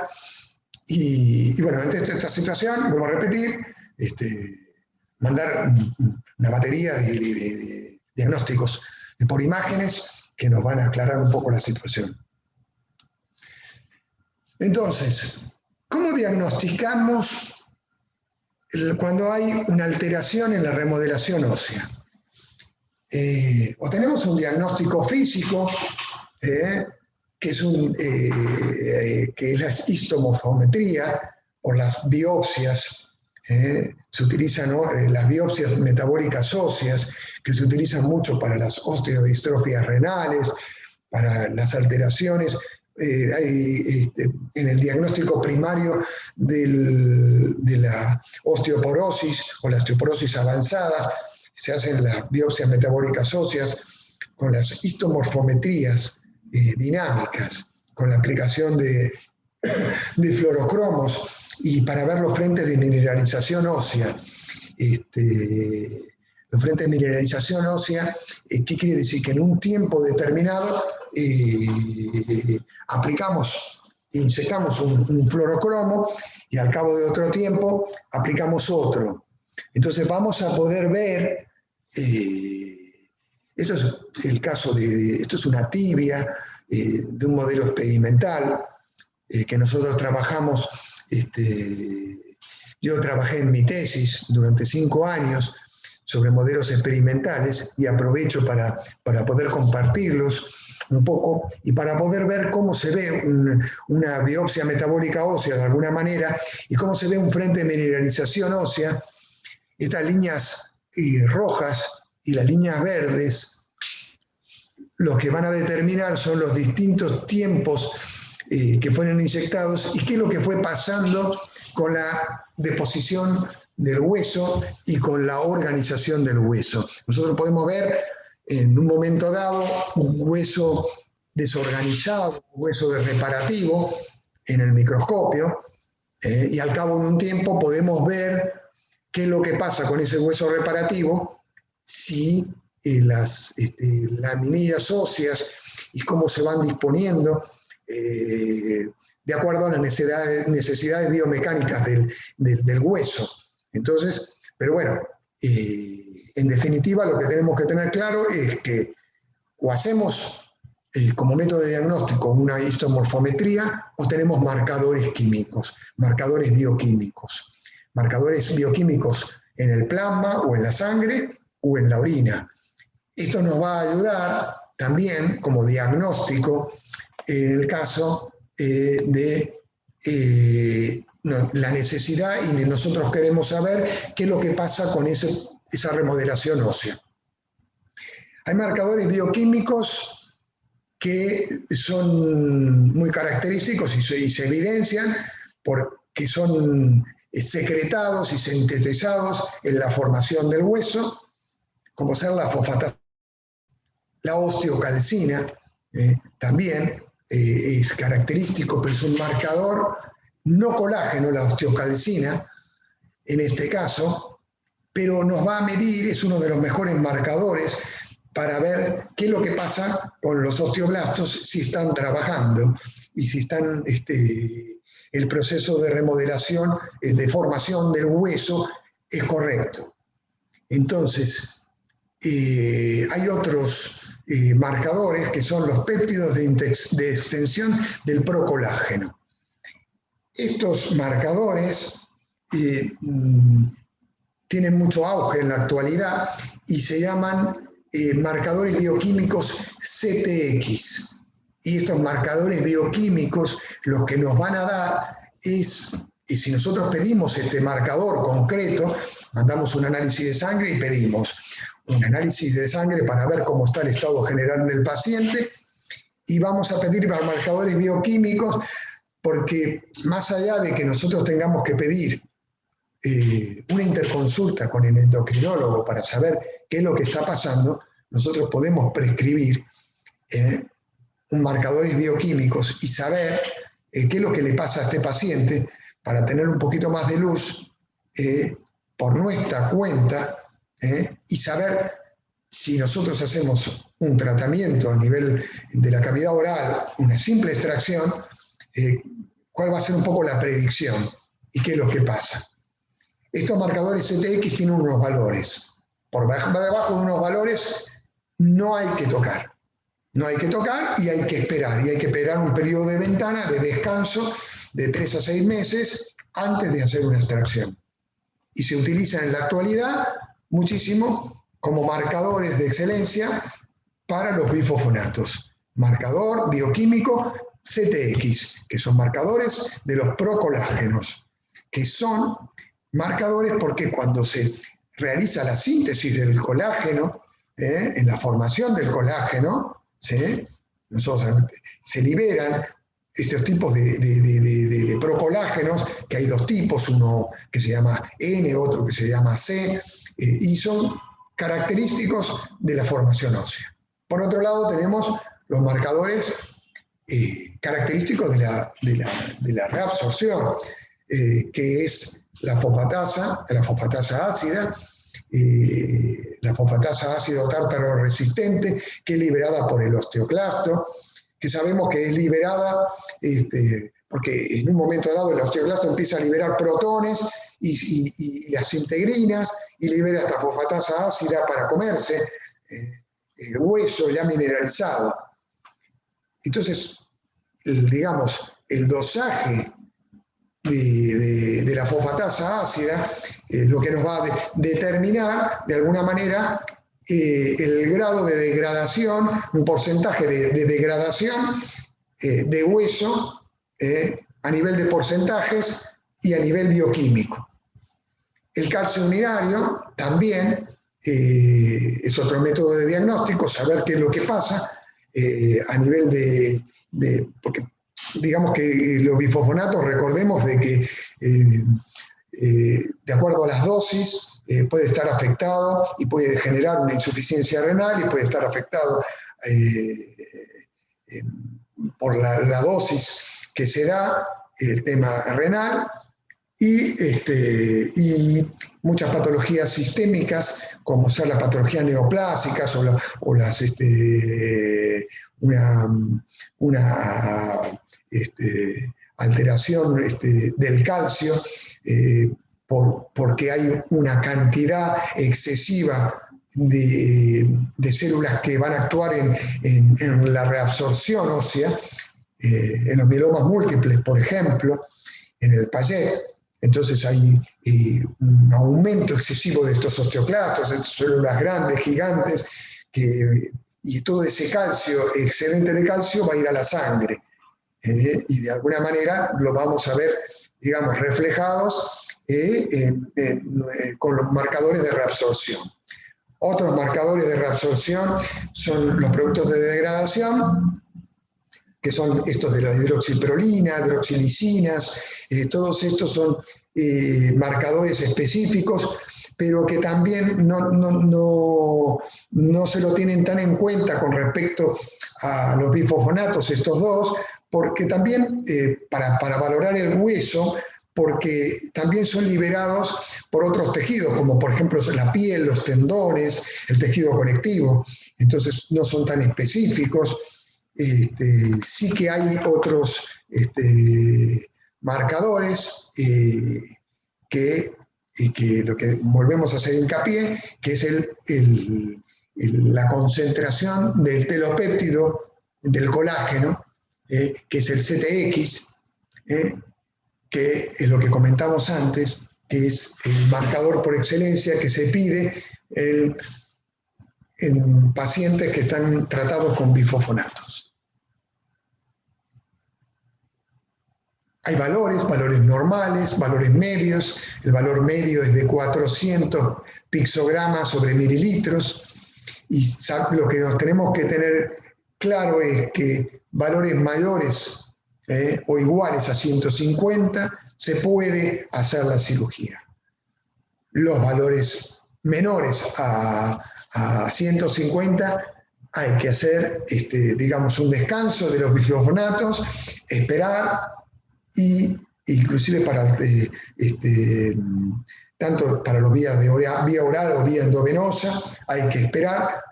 Y bueno, ante esta situación, vuelvo a repetir, mandar una batería de diagnósticos por imágenes que nos van a aclarar un poco la situación. Entonces, ¿cómo diagnosticamos cuando hay una alteración en la remodelación ósea? O tenemos un diagnóstico físico, que es la histomorfometría o las biopsias. Se utilizan, ¿no?, las biopsias metabólicas óseas, que se utilizan mucho para las osteodistrofias renales, para las alteraciones. En el diagnóstico primario de la osteoporosis o la osteoporosis avanzada, se hacen las biopsias metabólicas óseas con las histomorfometrías dinámicas, con la aplicación de fluorocromos y para ver los frentes de mineralización ósea. Los frentes de mineralización ósea, ¿qué quiere decir? Que en un tiempo determinado inyectamos un fluorocromo y al cabo de otro tiempo aplicamos otro. Entonces vamos a poder ver, esto es el caso esto es una tibia de un modelo experimental que nosotros trabajamos. Yo trabajé en mi tesis durante 5 años sobre modelos experimentales y aprovecho para poder compartirlos un poco y para poder ver cómo se ve una biopsia metabólica ósea de alguna manera y cómo se ve un frente de mineralización ósea. Estas líneas rojas y las líneas verdes, lo que van a determinar son los distintos tiempos que fueron inyectados y qué es lo que fue pasando con la deposición del hueso y con la organización del hueso. Nosotros podemos ver en un momento dado un hueso desorganizado, un hueso reparativo en el microscopio, y al cabo de un tiempo podemos ver qué es lo que pasa con ese hueso reparativo, si las laminillas óseas y cómo se van disponiendo de acuerdo a las necesidades biomecánicas del hueso. Entonces, pero bueno, en definitiva lo que tenemos que tener claro es que o hacemos como método de diagnóstico una histomorfometría o tenemos marcadores químicos, marcadores bioquímicos en el plasma o en la sangre o en la orina. Esto nos va a ayudar también como diagnóstico en el caso de la necesidad y nosotros queremos saber qué es lo que pasa con esa remodelación ósea. Hay marcadores bioquímicos que son muy característicos y se evidencian porque son secretados y sintetizados en la formación del hueso, como ser la fosfatasa, la osteocalcina, también es característico, pero es un marcador no colágeno, la osteocalcina, en este caso, pero nos va a medir, es uno de los mejores marcadores para ver qué es lo que pasa con los osteoblastos, si están trabajando y si están, el proceso de remodelación, de formación del hueso es correcto. Entonces, hay otros marcadores que son los péptidos de extensión del procolágeno. Estos marcadores tienen mucho auge en la actualidad y se llaman marcadores bioquímicos CTX. Y estos marcadores bioquímicos lo que nos van a dar es, y si nosotros pedimos este marcador concreto, mandamos un análisis de sangre y pedimos un análisis de sangre para ver cómo está el estado general del paciente y vamos a pedir marcadores bioquímicos porque más allá de que nosotros tengamos que pedir una interconsulta con el endocrinólogo para saber qué es lo que está pasando, nosotros podemos prescribir marcadores bioquímicos y saber qué es lo que le pasa a este paciente para tener un poquito más de luz por nuestra cuenta y saber si nosotros hacemos un tratamiento a nivel de la cavidad oral, una simple extracción, ¿cuál va a ser un poco la predicción? ¿Y qué es lo que pasa? Estos marcadores CTX tienen unos valores. Por debajo de unos valores no hay que tocar. No hay que tocar y hay que esperar. Y hay que esperar un periodo de ventana de descanso de 3 a 6 meses antes de hacer una extracción. Y se utilizan en la actualidad muchísimo como marcadores de excelencia para los bifosfonatos. Marcador bioquímico CTX, que son marcadores de los procolágenos, que son marcadores porque cuando se realiza la síntesis del colágeno, en la formación del colágeno, se liberan estos tipos de procolágenos, que hay 2 tipos, uno que se llama N, otro que se llama C, y son característicos de la formación ósea. Por otro lado tenemos los marcadores característicos de la reabsorción, que es la fosfatasa ácida, la fosfatasa ácido tártaro resistente, que es liberada por el osteoclasto, que sabemos que es liberada porque en un momento dado el osteoclasto empieza a liberar protones y las integrinas, y libera esta fosfatasa ácida para comerse el hueso ya mineralizado. Entonces, digamos, el dosaje de la fosfatasa ácida lo que nos va a determinar de alguna manera el grado de degradación, un porcentaje de degradación de hueso a nivel de porcentajes y a nivel bioquímico. El calcio urinario también es otro método de diagnóstico, saber qué es lo que pasa a nivel porque digamos que los bifosfonatos, recordemos de que de acuerdo a las dosis puede estar afectado y puede generar una insuficiencia renal, y puede estar afectado por la dosis que se da, el tema renal, y muchas patologías sistémicas, como son las patologías neoplásicas o las una alteración del calcio, porque hay una cantidad excesiva de células que van a actuar en la reabsorción ósea, en los mielomas múltiples, por ejemplo, en el Payet. Entonces hay un aumento excesivo de estos osteoclastos, de estas células grandes, gigantes, y todo ese calcio, excedente de calcio, va a ir a la sangre. Y de alguna manera lo vamos a ver, digamos, reflejados con los marcadores de reabsorción. Otros marcadores de reabsorción son los productos de degradación, que son estos de la hidroxiprolina, hidroxilicinas, todos estos son marcadores específicos, pero que también no se lo tienen tan en cuenta con respecto a los bifosfonatos, estos dos, porque también para valorar el hueso, porque también son liberados por otros tejidos, como por ejemplo la piel, los tendones, el tejido conectivo, entonces no son tan específicos. Sí que hay otros marcadores que lo que volvemos a hacer hincapié, que es la concentración del telopéptido del colágeno, que es el CTX, que es lo que comentamos antes, que es el marcador por excelencia que se pide en pacientes que están tratados con bifosfonatos. Hay valores normales, valores medios. El valor medio es de 400 pixogramas sobre mililitros. Y lo que nos tenemos que tener claro es que valores mayores o iguales a 150 se puede hacer la cirugía. Los valores menores a 150 hay que hacer, digamos, un descanso de los bifosfonatos, esperar, y inclusive para tanto para los vías de vía oral o vía endovenosa, hay que esperar,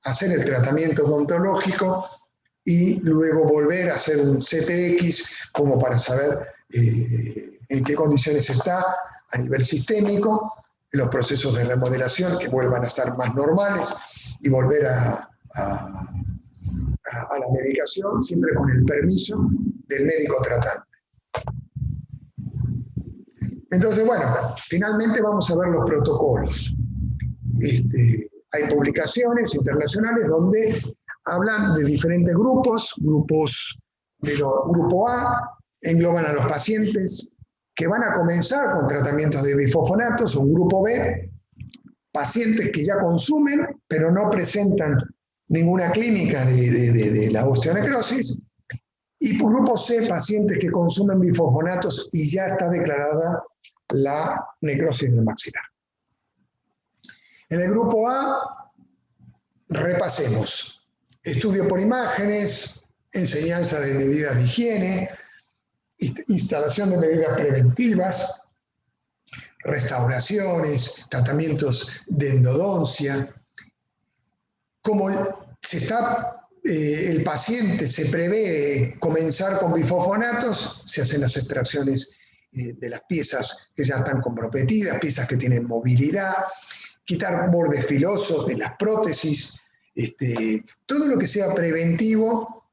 hacer el tratamiento odontológico y luego volver a hacer un CTX como para saber en qué condiciones está a nivel sistémico, los procesos de remodelación que vuelvan a estar más normales y volver a la medicación, siempre con el permiso del médico tratante. Entonces, bueno, finalmente vamos a ver los protocolos. Hay publicaciones internacionales donde hablan de diferentes grupos grupo A, engloban a los pacientes que van a comenzar con tratamientos de bifosfonatos, un grupo B, pacientes que ya consumen, pero no presentan ninguna clínica de la osteonecrosis, y por grupo C, pacientes que consumen bifosfonatos y ya está declarada la necrosis del maxilar. En el grupo A, repasemos. Estudio por imágenes, enseñanza de medidas de higiene, instalación de medidas preventivas, restauraciones, tratamientos de endodoncia. Como el paciente se prevé comenzar con bifosfonatos, se hacen las extracciones de las piezas que ya están comprometidas, piezas que tienen movilidad, quitar bordes filosos de las prótesis, todo lo que sea preventivo,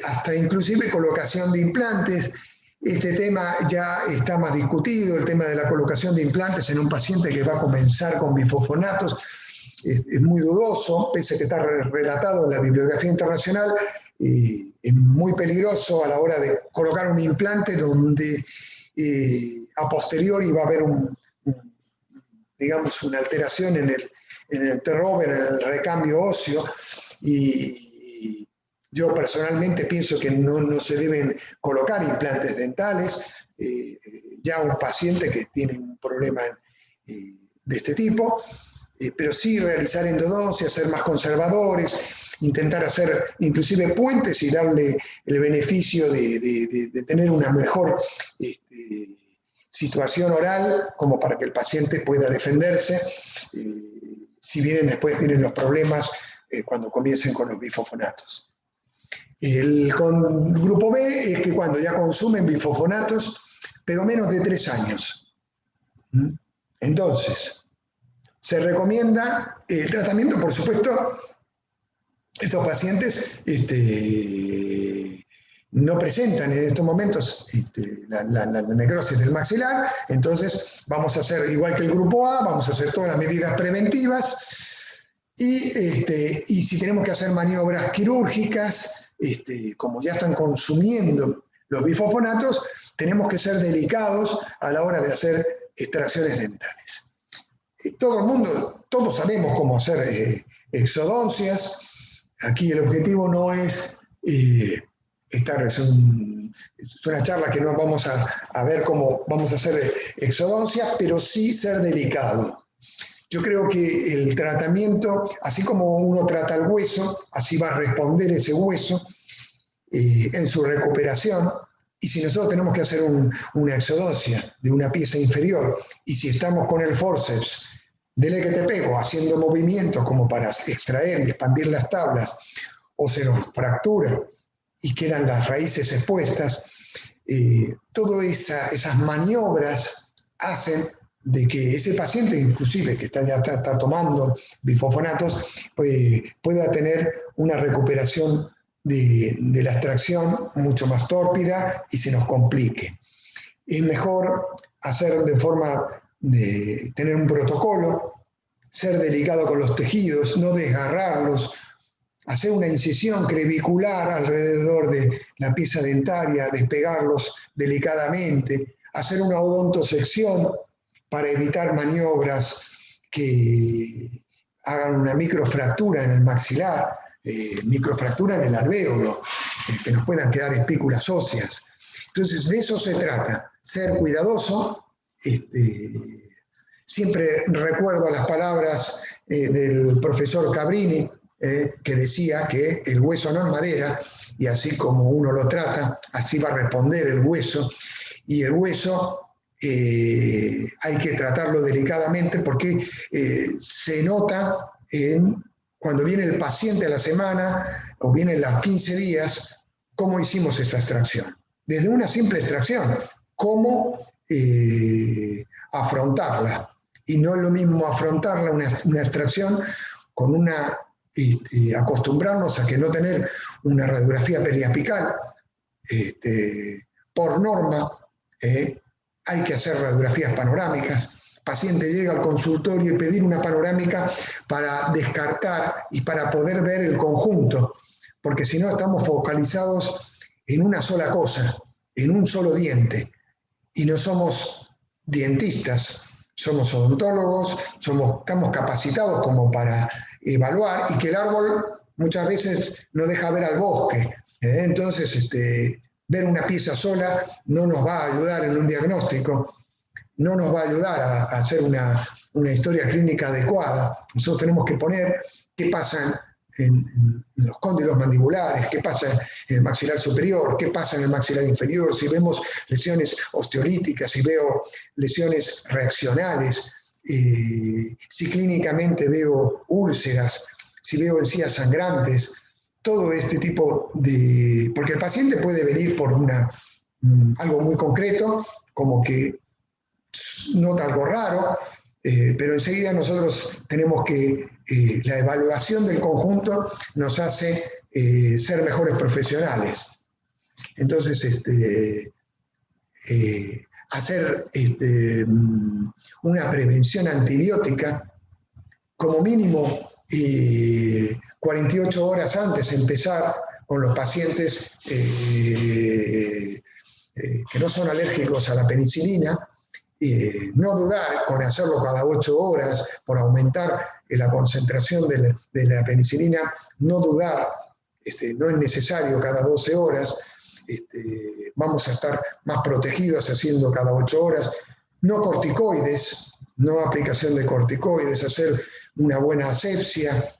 hasta inclusive colocación de implantes. Este tema ya está más discutido, el tema de la colocación de implantes en un paciente que va a comenzar con bifosfonatos. Es muy dudoso, pese a que está relatado en la bibliografía internacional, es muy peligroso a la hora de colocar un implante donde a posteriori va a haber digamos, una alteración en el T-Rover, en el recambio óseo, y yo personalmente pienso que no se deben colocar implantes dentales, ya un paciente que tiene un problema de este tipo, pero sí realizar endodoncia, ser más conservadores, intentar hacer inclusive puentes y darle el beneficio de tener una mejor situación oral, como para que el paciente pueda defenderse, si después vienen los problemas cuando comiencen con los bifosfonatos. El grupo B es que cuando ya consumen bifosfonatos, pero menos de 3 años. Entonces, se recomienda el tratamiento, por supuesto, estos pacientes no presentan en estos momentos la necrosis del maxilar, entonces vamos a hacer, igual que el grupo A, vamos a hacer todas las medidas preventivas, y si tenemos que hacer maniobras quirúrgicas, como ya están consumiendo los bifosfonatos, tenemos que ser delicados a la hora de hacer extracciones dentales. Todos sabemos cómo hacer exodoncias. Aquí el objetivo no es es una charla que no vamos a ver cómo vamos a hacer exodoncia, pero sí ser delicado. Yo creo que el tratamiento, así como uno trata el hueso, así va a responder ese hueso en su recuperación. Y si nosotros tenemos que hacer una exodoncia de una pieza inferior, y si estamos con el forceps del eje que te pego haciendo movimientos como para extraer y expandir las tablas, o se nos fractura y quedan las raíces expuestas, todas esas maniobras hacen de que ese paciente, inclusive que ya está tomando bifosfonatos, pueda tener una recuperación de la extracción mucho más tórpida y se nos complique. Es mejor hacer de forma de tener un protocolo, ser delicado con los tejidos, no desgarrarlos, hacer una incisión crevicular alrededor de la pieza dentaria, despegarlos delicadamente, hacer una odontosección para evitar maniobras que hagan una microfractura en el maxilar, microfractura en el alvéolo, que nos puedan quedar espículas óseas. Entonces, de eso se trata, ser cuidadoso. Siempre recuerdo las palabras del profesor Cabrini, que decía que el hueso no es madera, y así como uno lo trata, así va a responder el hueso, y el hueso hay que tratarlo delicadamente porque se nota cuando viene el paciente a la semana o vienen los 15 días, cómo hicimos esta extracción. Desde una simple extracción, cómo afrontarla. Y no es lo mismo afrontarla, una extracción, con acostumbrarnos a que no tener una radiografía periapical. Por norma, hay que hacer radiografías panorámicas. El paciente llega al consultorio y pedir una panorámica para descartar y para poder ver el conjunto, porque si no estamos focalizados en una sola cosa, en un solo diente, y no somos dentistas, somos odontólogos, estamos capacitados como para evaluar, y que el árbol muchas veces no deja ver al bosque. Entonces, ver una pieza sola no nos va a ayudar en un diagnóstico, no nos va a ayudar a hacer una historia clínica adecuada. Nosotros tenemos que poner qué pasa en los cóndilos mandibulares, qué pasa en el maxilar superior, qué pasa en el maxilar inferior, si vemos lesiones osteolíticas, si veo lesiones reaccionales, si clínicamente veo úlceras, si veo encías sangrantes, todo este tipo de... Porque el paciente puede venir por algo muy concreto, como que nota algo raro, pero enseguida nosotros tenemos que... la evaluación del conjunto nos hace ser mejores profesionales. Entonces, hacer una prevención antibiótica, como mínimo 48 horas antes de empezar con los pacientes que no son alérgicos a la penicilina, no dudar con hacerlo cada 8 horas por aumentar la concentración de la penicilina, no dudar, no es necesario cada 12 horas, vamos a estar más protegidos haciendo cada 8 horas, no corticoides, no aplicación de corticoides, hacer una buena asepsia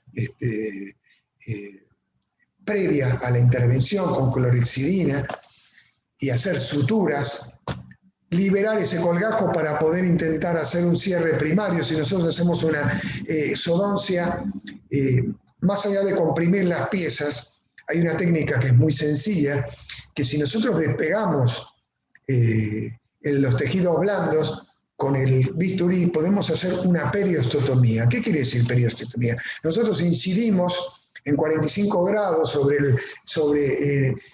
previa a la intervención con clorhexidina y hacer suturas, liberar ese colgajo para poder intentar hacer un cierre primario. Si nosotros hacemos una exodoncia, más allá de comprimir las piezas, hay una técnica que es muy sencilla, que si nosotros despegamos los tejidos blandos con el bisturí, podemos hacer una periosteotomía. ¿Qué quiere decir periosteotomía? Nosotros incidimos en 45 grados sobre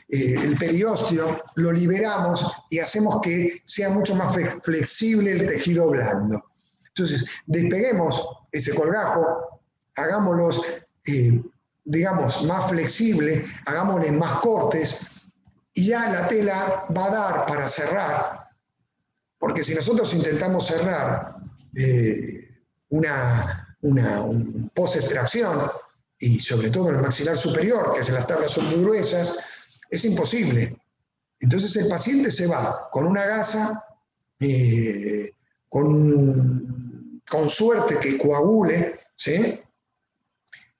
el periósteo, lo liberamos y hacemos que sea mucho más flexible el tejido blando. Entonces, despeguemos ese colgajo, hagámoslos, digamos, más flexible, hagámosle más cortes, y ya la tela va a dar para cerrar, porque si nosotros intentamos cerrar una post-extracción, y sobre todo en el maxilar superior, que las tablas son muy gruesas, es imposible. Entonces el paciente se va con una gasa, con suerte que coagule, ¿sí?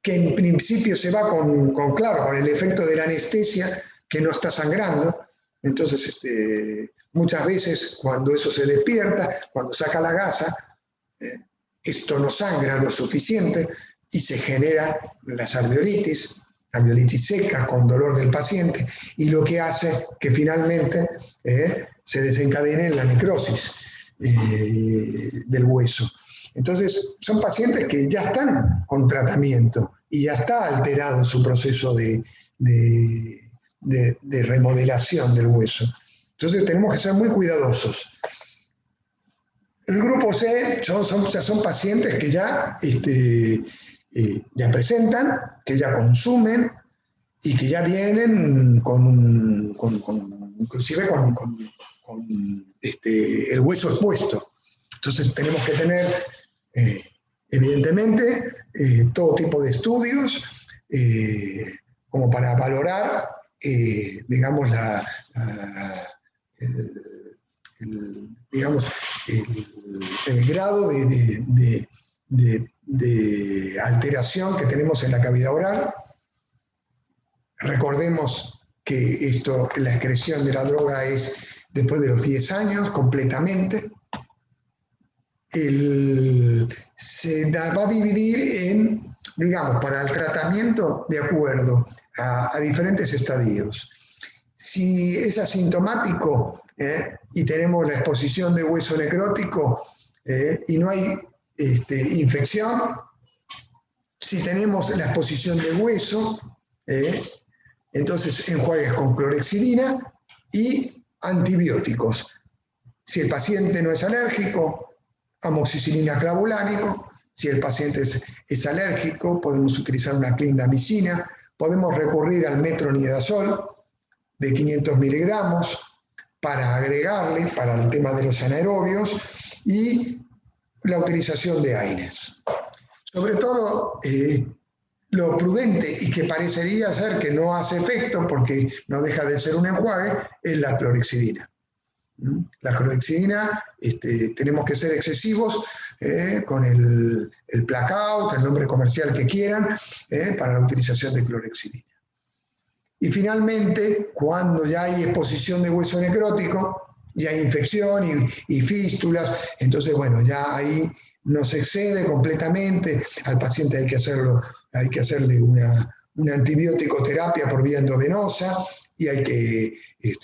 Que en principio se va con el efecto de la anestesia, que no está sangrando. Entonces, muchas veces cuando eso se despierta, cuando saca la gasa, esto no sangra lo suficiente, y se genera la alveolitis seca con dolor del paciente, y lo que hace que finalmente se desencadene la necrosis del hueso. Entonces, son pacientes que ya están con tratamiento y ya está alterado su proceso de remodelación del hueso. Entonces, tenemos que ser muy cuidadosos. El grupo C son pacientes que ya ya presentan, que ya consumen y que ya vienen inclusive con el hueso expuesto. Entonces tenemos que tener, evidentemente, todo tipo de estudios como para valorar, digamos, el grado de alteración que tenemos en la cavidad oral. Recordemos que la excreción de la droga es después de los 10 años completamente. se va a dividir en, digamos, para el tratamiento de acuerdo a diferentes estadios. Si es asintomático y tenemos la exposición de hueso necrótico y no hay infección, si tenemos la exposición de hueso, entonces enjuagues con clorhexidina y antibióticos. Si el paciente no es alérgico, amoxicilina clavulánico. Si el paciente es alérgico, podemos utilizar una clindamicina. Podemos recurrir al metronidazol de 500 miligramos para agregarle para el tema de los anaerobios y la utilización de AINES. Sobre todo, lo prudente y que parecería ser que no hace efecto porque no deja de ser un enjuague es la clorhexidina. La clorhexidina, tenemos que ser excesivos con el blackout, el nombre comercial que quieran, para la utilización de clorhexidina. Y finalmente, cuando ya hay exposición de hueso necrótico, ya hay infección y fístulas, entonces, bueno, ya ahí nos excede completamente, al paciente hay que hacerle una antibiótico terapia por vía endovenosa y es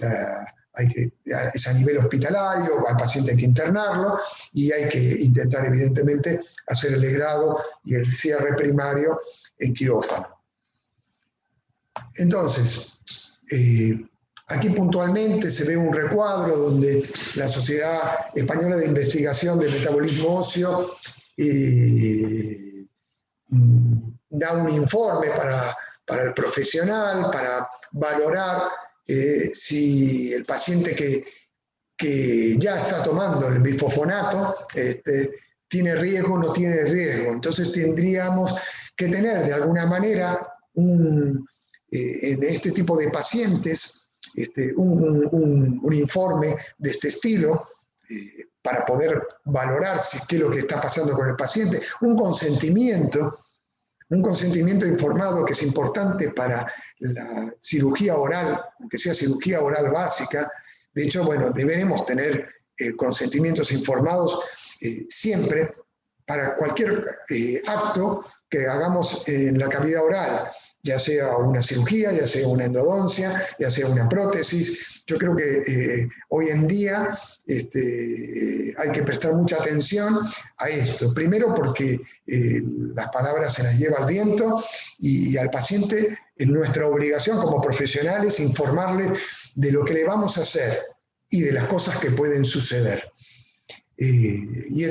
a nivel hospitalario, al paciente hay que internarlo y hay que intentar evidentemente hacer el legrado y el cierre primario en quirófano. Entonces, aquí puntualmente se ve un recuadro donde la Sociedad Española de Investigación del Metabolismo Óseo da un informe para el profesional, para valorar si el paciente que ya está tomando el bifosfonato tiene riesgo o no tiene riesgo. Entonces tendríamos que tener de alguna manera en este tipo de pacientes un informe de este estilo para poder valorar qué es lo que está pasando con el paciente, un consentimiento informado que es importante para la cirugía oral, aunque sea cirugía oral básica. De hecho, bueno, deberemos tener consentimientos informados siempre para cualquier acto que hagamos en la cavidad oral, ya sea una cirugía, ya sea una endodoncia, ya sea una prótesis. Yo creo que hoy en día hay que prestar mucha atención a esto. Primero porque las palabras se las lleva el viento y al paciente es nuestra obligación como profesionales informarle de lo que le vamos a hacer y de las cosas que pueden suceder. Y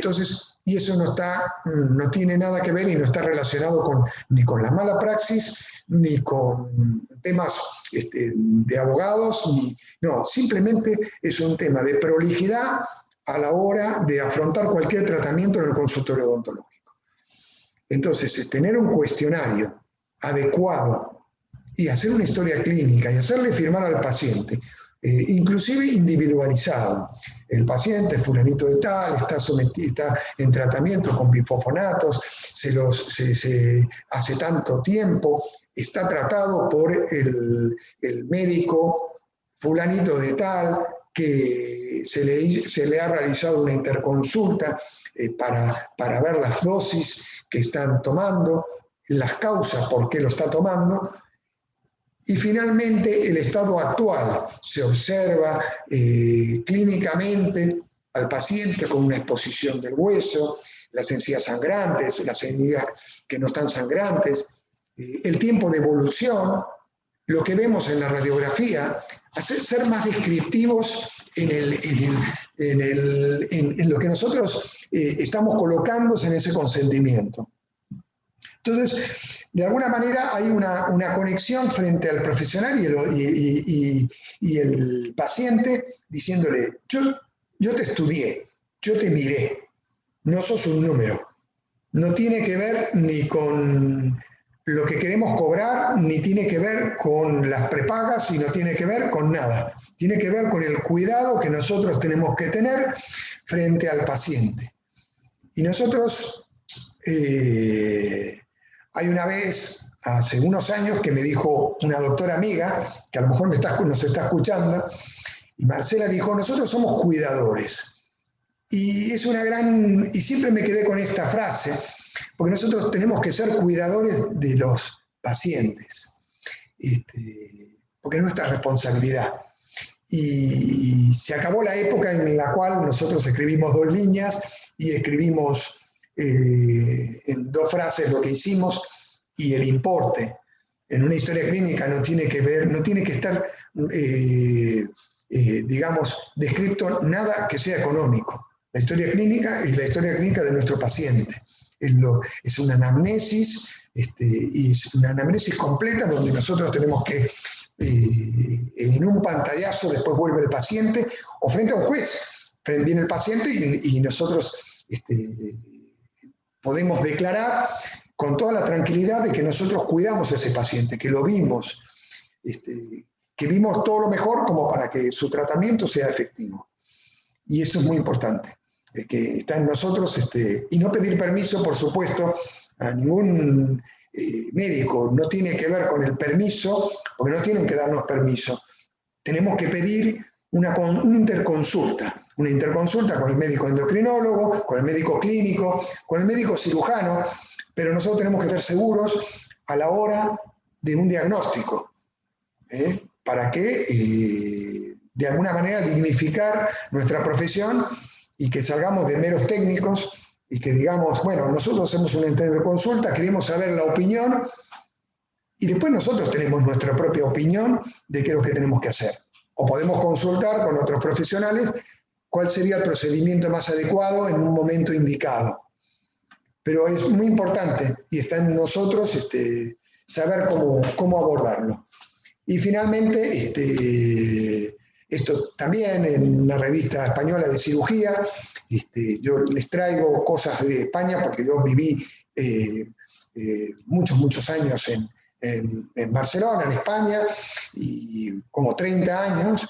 eso no tiene nada que ver y no está relacionado ni con la mala praxis, ni con temas de abogados, no, simplemente es un tema de prolijidad a la hora de afrontar cualquier tratamiento en el consultorio odontológico. Entonces, tener un cuestionario adecuado y hacer una historia clínica y hacerle firmar al paciente, inclusive individualizado. El paciente fulanito de tal está en tratamiento con bifosfonatos, hace tanto tiempo, está tratado por el médico fulanito de tal, que se le ha realizado una interconsulta para ver las dosis que están tomando, las causas por qué lo está tomando. Y finalmente, el estado actual. Se observa clínicamente al paciente con una exposición del hueso, las encías sangrantes, las encías que no están sangrantes, el tiempo de evolución, lo que vemos en la radiografía, ser más descriptivos en lo que nosotros estamos colocándose en ese consentimiento. Entonces, de alguna manera hay una conexión frente al profesional y el paciente diciéndole, yo te estudié, yo te miré, no sos un número. No tiene que ver ni con lo que queremos cobrar, ni tiene que ver con las prepagas, y no tiene que ver con nada. Tiene que ver con el cuidado que nosotros tenemos que tener frente al paciente. Y nosotros... hay una vez, hace unos años, que me dijo una doctora amiga, que a lo mejor nos está escuchando, y Marcela dijo, nosotros somos cuidadores. Y y siempre me quedé con esta frase, porque nosotros tenemos que ser cuidadores de los pacientes, porque es nuestra responsabilidad. Y se acabó la época en la cual nosotros escribimos 2 líneas y escribimos en 2 frases lo que hicimos y el importe. En una historia clínica no tiene que estar, digamos, descrito nada que sea económico. La historia clínica es la historia clínica de nuestro paciente. Es una anamnesis, y es una anamnesis completa donde nosotros tenemos que, en un pantallazo, después vuelve el paciente, o frente a un juez, viene el paciente y nosotros podemos declarar con toda la tranquilidad de que nosotros cuidamos a ese paciente, que lo vimos, que vimos todo lo mejor como para que su tratamiento sea efectivo. Y eso es muy importante, que está en nosotros, y no pedir permiso, por supuesto, a ningún médico. No tiene que ver con el permiso, porque no tienen que darnos permiso. Tenemos que pedir una interconsulta con el médico endocrinólogo, con el médico clínico, con el médico cirujano, pero nosotros tenemos que estar seguros a la hora de un diagnóstico, para que de alguna manera dignificar nuestra profesión y que salgamos de meros técnicos y que digamos, bueno, nosotros hacemos una interconsulta, queremos saber la opinión y después nosotros tenemos nuestra propia opinión de qué es lo que tenemos que hacer. O podemos consultar con otros profesionales cuál sería el procedimiento más adecuado en un momento indicado. Pero es muy importante y está en nosotros saber cómo abordarlo. Y finalmente, esto también en una revista española de cirugía, yo les traigo cosas de España porque yo viví muchos años en Barcelona, en España, y como 30 años,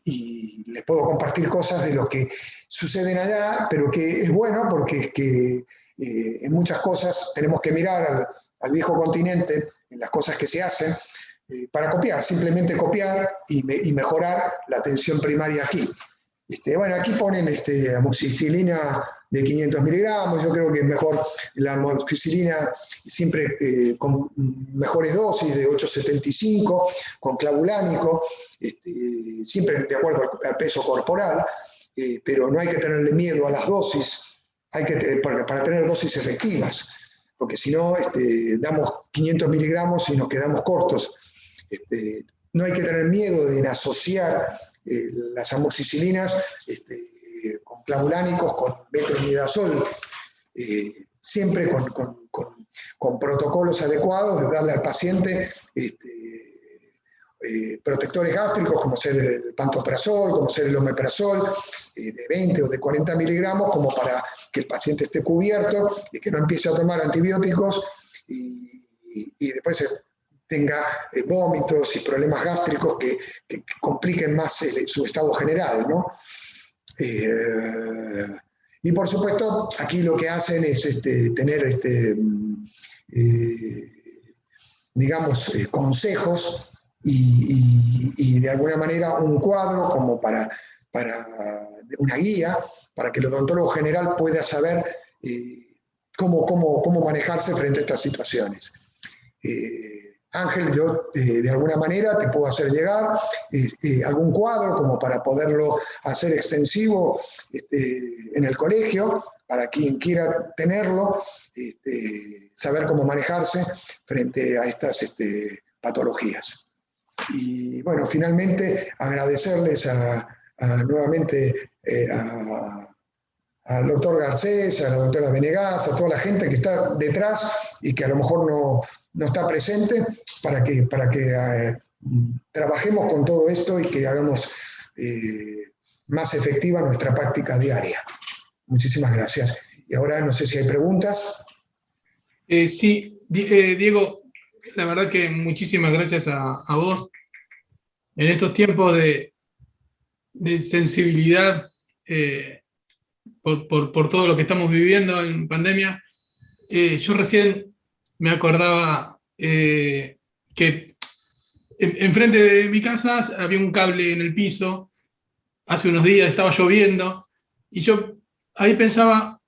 y les puedo compartir cosas de lo que suceden allá, pero que es bueno porque es que en muchas cosas tenemos que mirar al viejo continente, en las cosas que se hacen, para copiar, simplemente copiar y mejorar la atención primaria aquí. Bueno, aquí ponen amoxicilina de 500 miligramos, yo creo que es mejor la amoxicilina siempre con mejores dosis de 8,75, con clavulánico, siempre de acuerdo al peso corporal, pero no hay que tenerle miedo a las dosis, para tener dosis efectivas, porque si no damos 500 miligramos y nos quedamos cortos. No hay que tener miedo de asociar las amoxicilinas con clavulánicos, con metronidazol, siempre con protocolos adecuados, de darle al paciente protectores gástricos, como ser el pantoprazol, como ser el omeprazol, de 20 o de 40 miligramos, como para que el paciente esté cubierto y que no empiece a tomar antibióticos y después tenga vómitos y problemas gástricos que compliquen más su estado general, ¿no? Y por supuesto, aquí lo que hacen es tener, digamos, consejos y de alguna manera un cuadro como para una guía, para que el odontólogo general pueda saber cómo manejarse frente a estas situaciones. Ángel, yo de alguna manera te puedo hacer llegar algún cuadro como para poderlo hacer extensivo en el colegio, para quien quiera tenerlo, saber cómo manejarse frente a estas patologías. Y bueno, finalmente agradecerles nuevamente al doctor Garcés, a la doctora Venegas, a toda la gente que está detrás y que a lo mejor no está presente, para que trabajemos con todo esto y que hagamos más efectiva nuestra práctica diaria. Muchísimas gracias. Y ahora no sé si hay preguntas. Sí, Diego, la verdad que muchísimas gracias a vos. En estos tiempos de sensibilidad por todo lo que estamos viviendo en pandemia, yo recién me acordaba que enfrente de mi casa había un cable en el piso, hace unos días estaba lloviendo, Y yo ahí pensaba,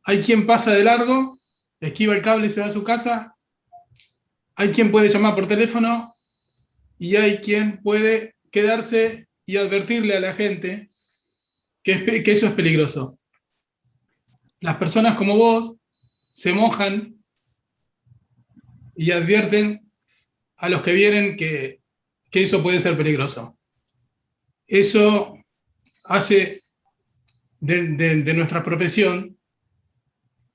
hay quien pasa de largo, esquiva el cable y se va a su casa, hay quien puede llamar por teléfono y hay quien puede quedarse y advertirle a la gente que eso es peligroso. Las personas como vos se mojan y advierten a los que vienen que eso puede ser peligroso. Eso hace de nuestra profesión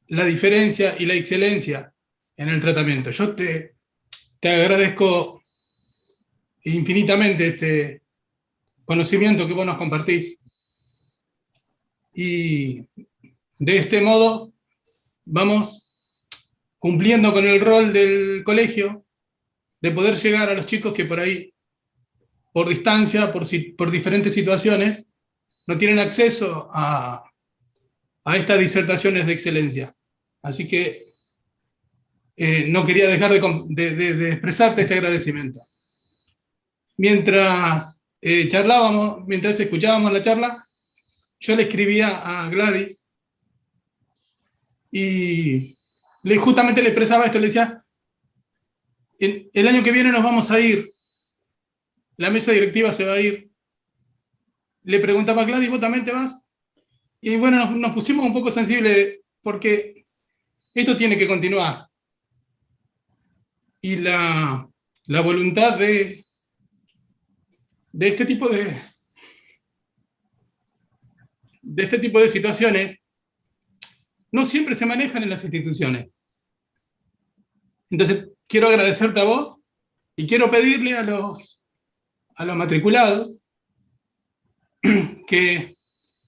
la diferencia y la excelencia en el tratamiento. Yo te agradezco infinitamente este conocimiento que vos nos compartís. Y de este modo vamos cumpliendo con el rol del colegio de poder llegar a los chicos que por ahí, por distancia, por diferentes situaciones, no tienen acceso a estas disertaciones de excelencia. Así que no quería dejar de expresarte este agradecimiento. Mientras charlábamos, mientras escuchábamos la charla, yo le escribía a Gladys y justamente le expresaba esto, le decía, el año que viene nos vamos a ir, la mesa directiva se va a ir. Le preguntaba a Gladys, ¿vos también te vas? Y bueno, nos pusimos un poco sensibles porque esto tiene que continuar. Y la voluntad de este tipo de situaciones no siempre se manejan en las instituciones. Entonces, quiero agradecerte a vos y quiero pedirle a los matriculados que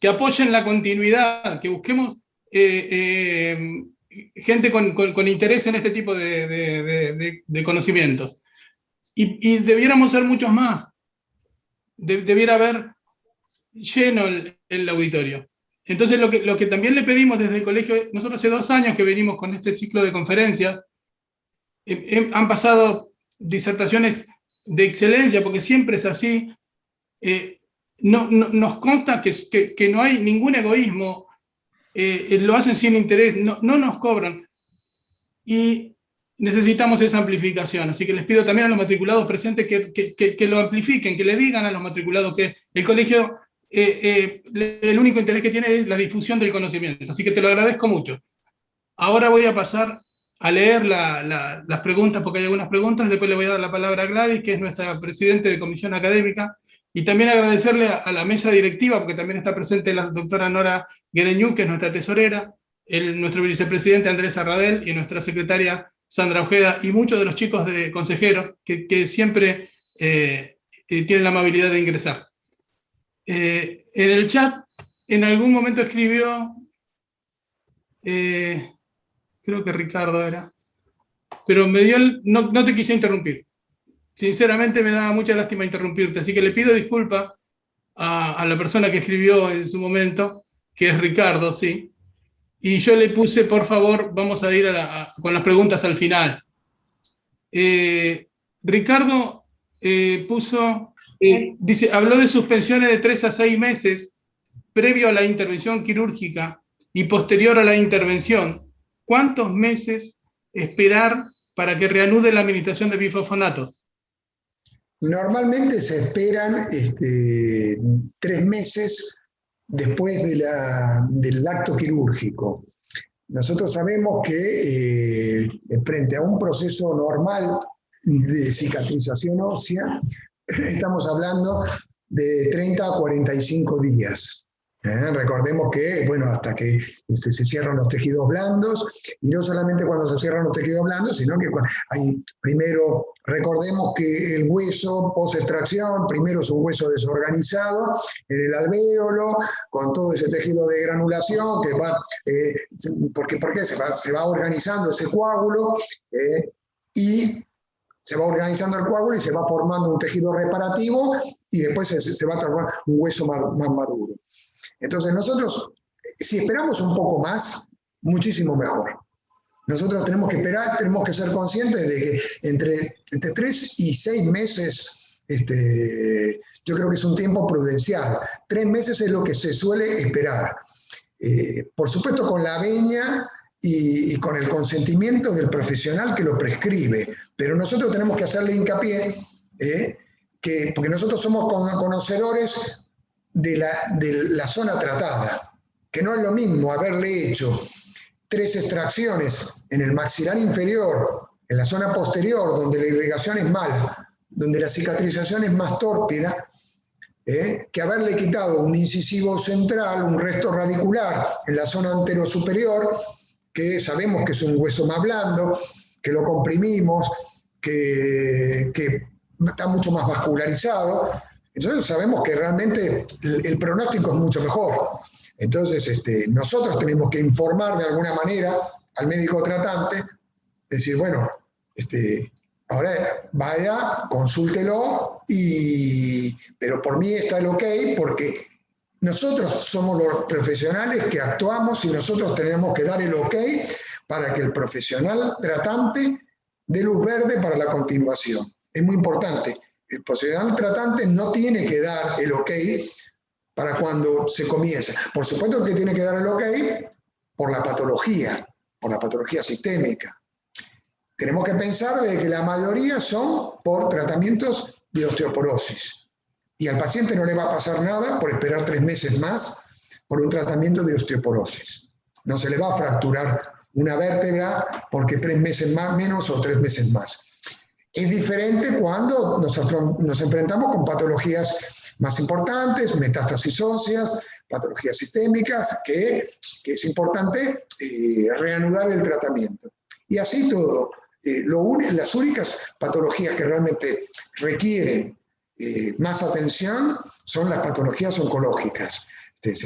apoyen la continuidad, que busquemos gente con interés en este tipo de conocimientos. Y debiéramos ser muchos más. Debiera haber lleno el auditorio. Entonces, lo que también le pedimos desde el colegio, nosotros hace 2 años que venimos con este ciclo de conferencias, han pasado disertaciones de excelencia, porque siempre es así. Nos consta que no hay ningún egoísmo, lo hacen sin interés, no nos cobran. Y necesitamos esa amplificación. Así que les pido también a los matriculados presentes que lo amplifiquen, que le digan a los matriculados que el colegio, el único interés que tiene es la difusión del conocimiento. Así que te lo agradezco mucho. Ahora voy a pasar a leer las preguntas, porque hay algunas preguntas. Después le voy a dar la palabra a Gladys, que es nuestra presidente de comisión académica. Y también agradecerle a la mesa directiva, porque también está presente la doctora Nora Guereñú, que es nuestra tesorera, nuestro vicepresidente Andrés Arradel y nuestra secretaria Sandra Ojeda, y muchos de los chicos de consejeros que siempre tienen la amabilidad de ingresar. En el chat, en algún momento escribió, creo que Ricardo era, pero me dio no te quise interrumpir. Sinceramente me daba mucha lástima interrumpirte, así que le pido disculpas a la persona que escribió en su momento, que es Ricardo, sí. Y yo le puse, por favor, vamos a ir con las preguntas al final. Ricardo puso, dice, habló de suspensiones de 3 a 6 meses previo a la intervención quirúrgica y posterior a la intervención. ¿Cuántos meses esperar para que reanude la administración de bifosfonatos? Normalmente se esperan 3 meses después del acto quirúrgico. Nosotros sabemos que frente a un proceso normal de cicatrización ósea, estamos hablando de 30 a 45 días. Recordemos que, bueno, hasta que se cierran los tejidos blandos, y no solamente cuando se cierran los tejidos blandos, sino que primero, recordemos que el hueso post-extracción, primero es un hueso desorganizado en el alvéolo, con todo ese tejido de granulación, que va, ¿por qué? Se va organizando ese coágulo, y se va organizando el coágulo y se va formando un tejido reparativo, y después se va a transformar un hueso más maduro. Entonces nosotros, si esperamos un poco más, muchísimo mejor. Nosotros tenemos que esperar, tenemos que ser conscientes de que entre 3 y 6 meses yo creo que es un tiempo prudencial. 3 meses es lo que se suele esperar. Por supuesto con la venia y con el consentimiento del profesional que lo prescribe, pero nosotros tenemos que hacerle hincapié, porque nosotros somos conocedores de la zona tratada, que no es lo mismo haberle hecho 3 extracciones en el maxilar inferior, en la zona posterior, donde la irrigación es mala, donde la cicatrización es más tórpida, que haberle quitado un incisivo central, un resto radicular en la zona anterosuperior, que sabemos que es un hueso más blando, que lo comprimimos, que está mucho más vascularizado. Entonces sabemos que realmente el pronóstico es mucho mejor. Entonces nosotros tenemos que informar de alguna manera al médico tratante, decir, bueno, ahora vaya, consúltelo, pero por mí está el ok, porque nosotros somos los profesionales que actuamos y nosotros tenemos que dar el ok para que el profesional tratante dé luz verde para la continuación. Es muy importante. El profesional tratante no tiene que dar el ok para cuando se comienza. Por supuesto que tiene que dar el ok por la patología sistémica. Tenemos que pensar de que la mayoría son por tratamientos de osteoporosis. Y al paciente no le va a pasar nada por esperar 3 meses más por un tratamiento de osteoporosis. No se le va a fracturar una vértebra porque 3 meses más, menos o 3 meses más. Es diferente cuando nos enfrentamos con patologías más importantes, metástasis óseas, patologías sistémicas, que es importante reanudar el tratamiento. Y así todo. Las únicas patologías que realmente requieren más atención son las patologías oncológicas.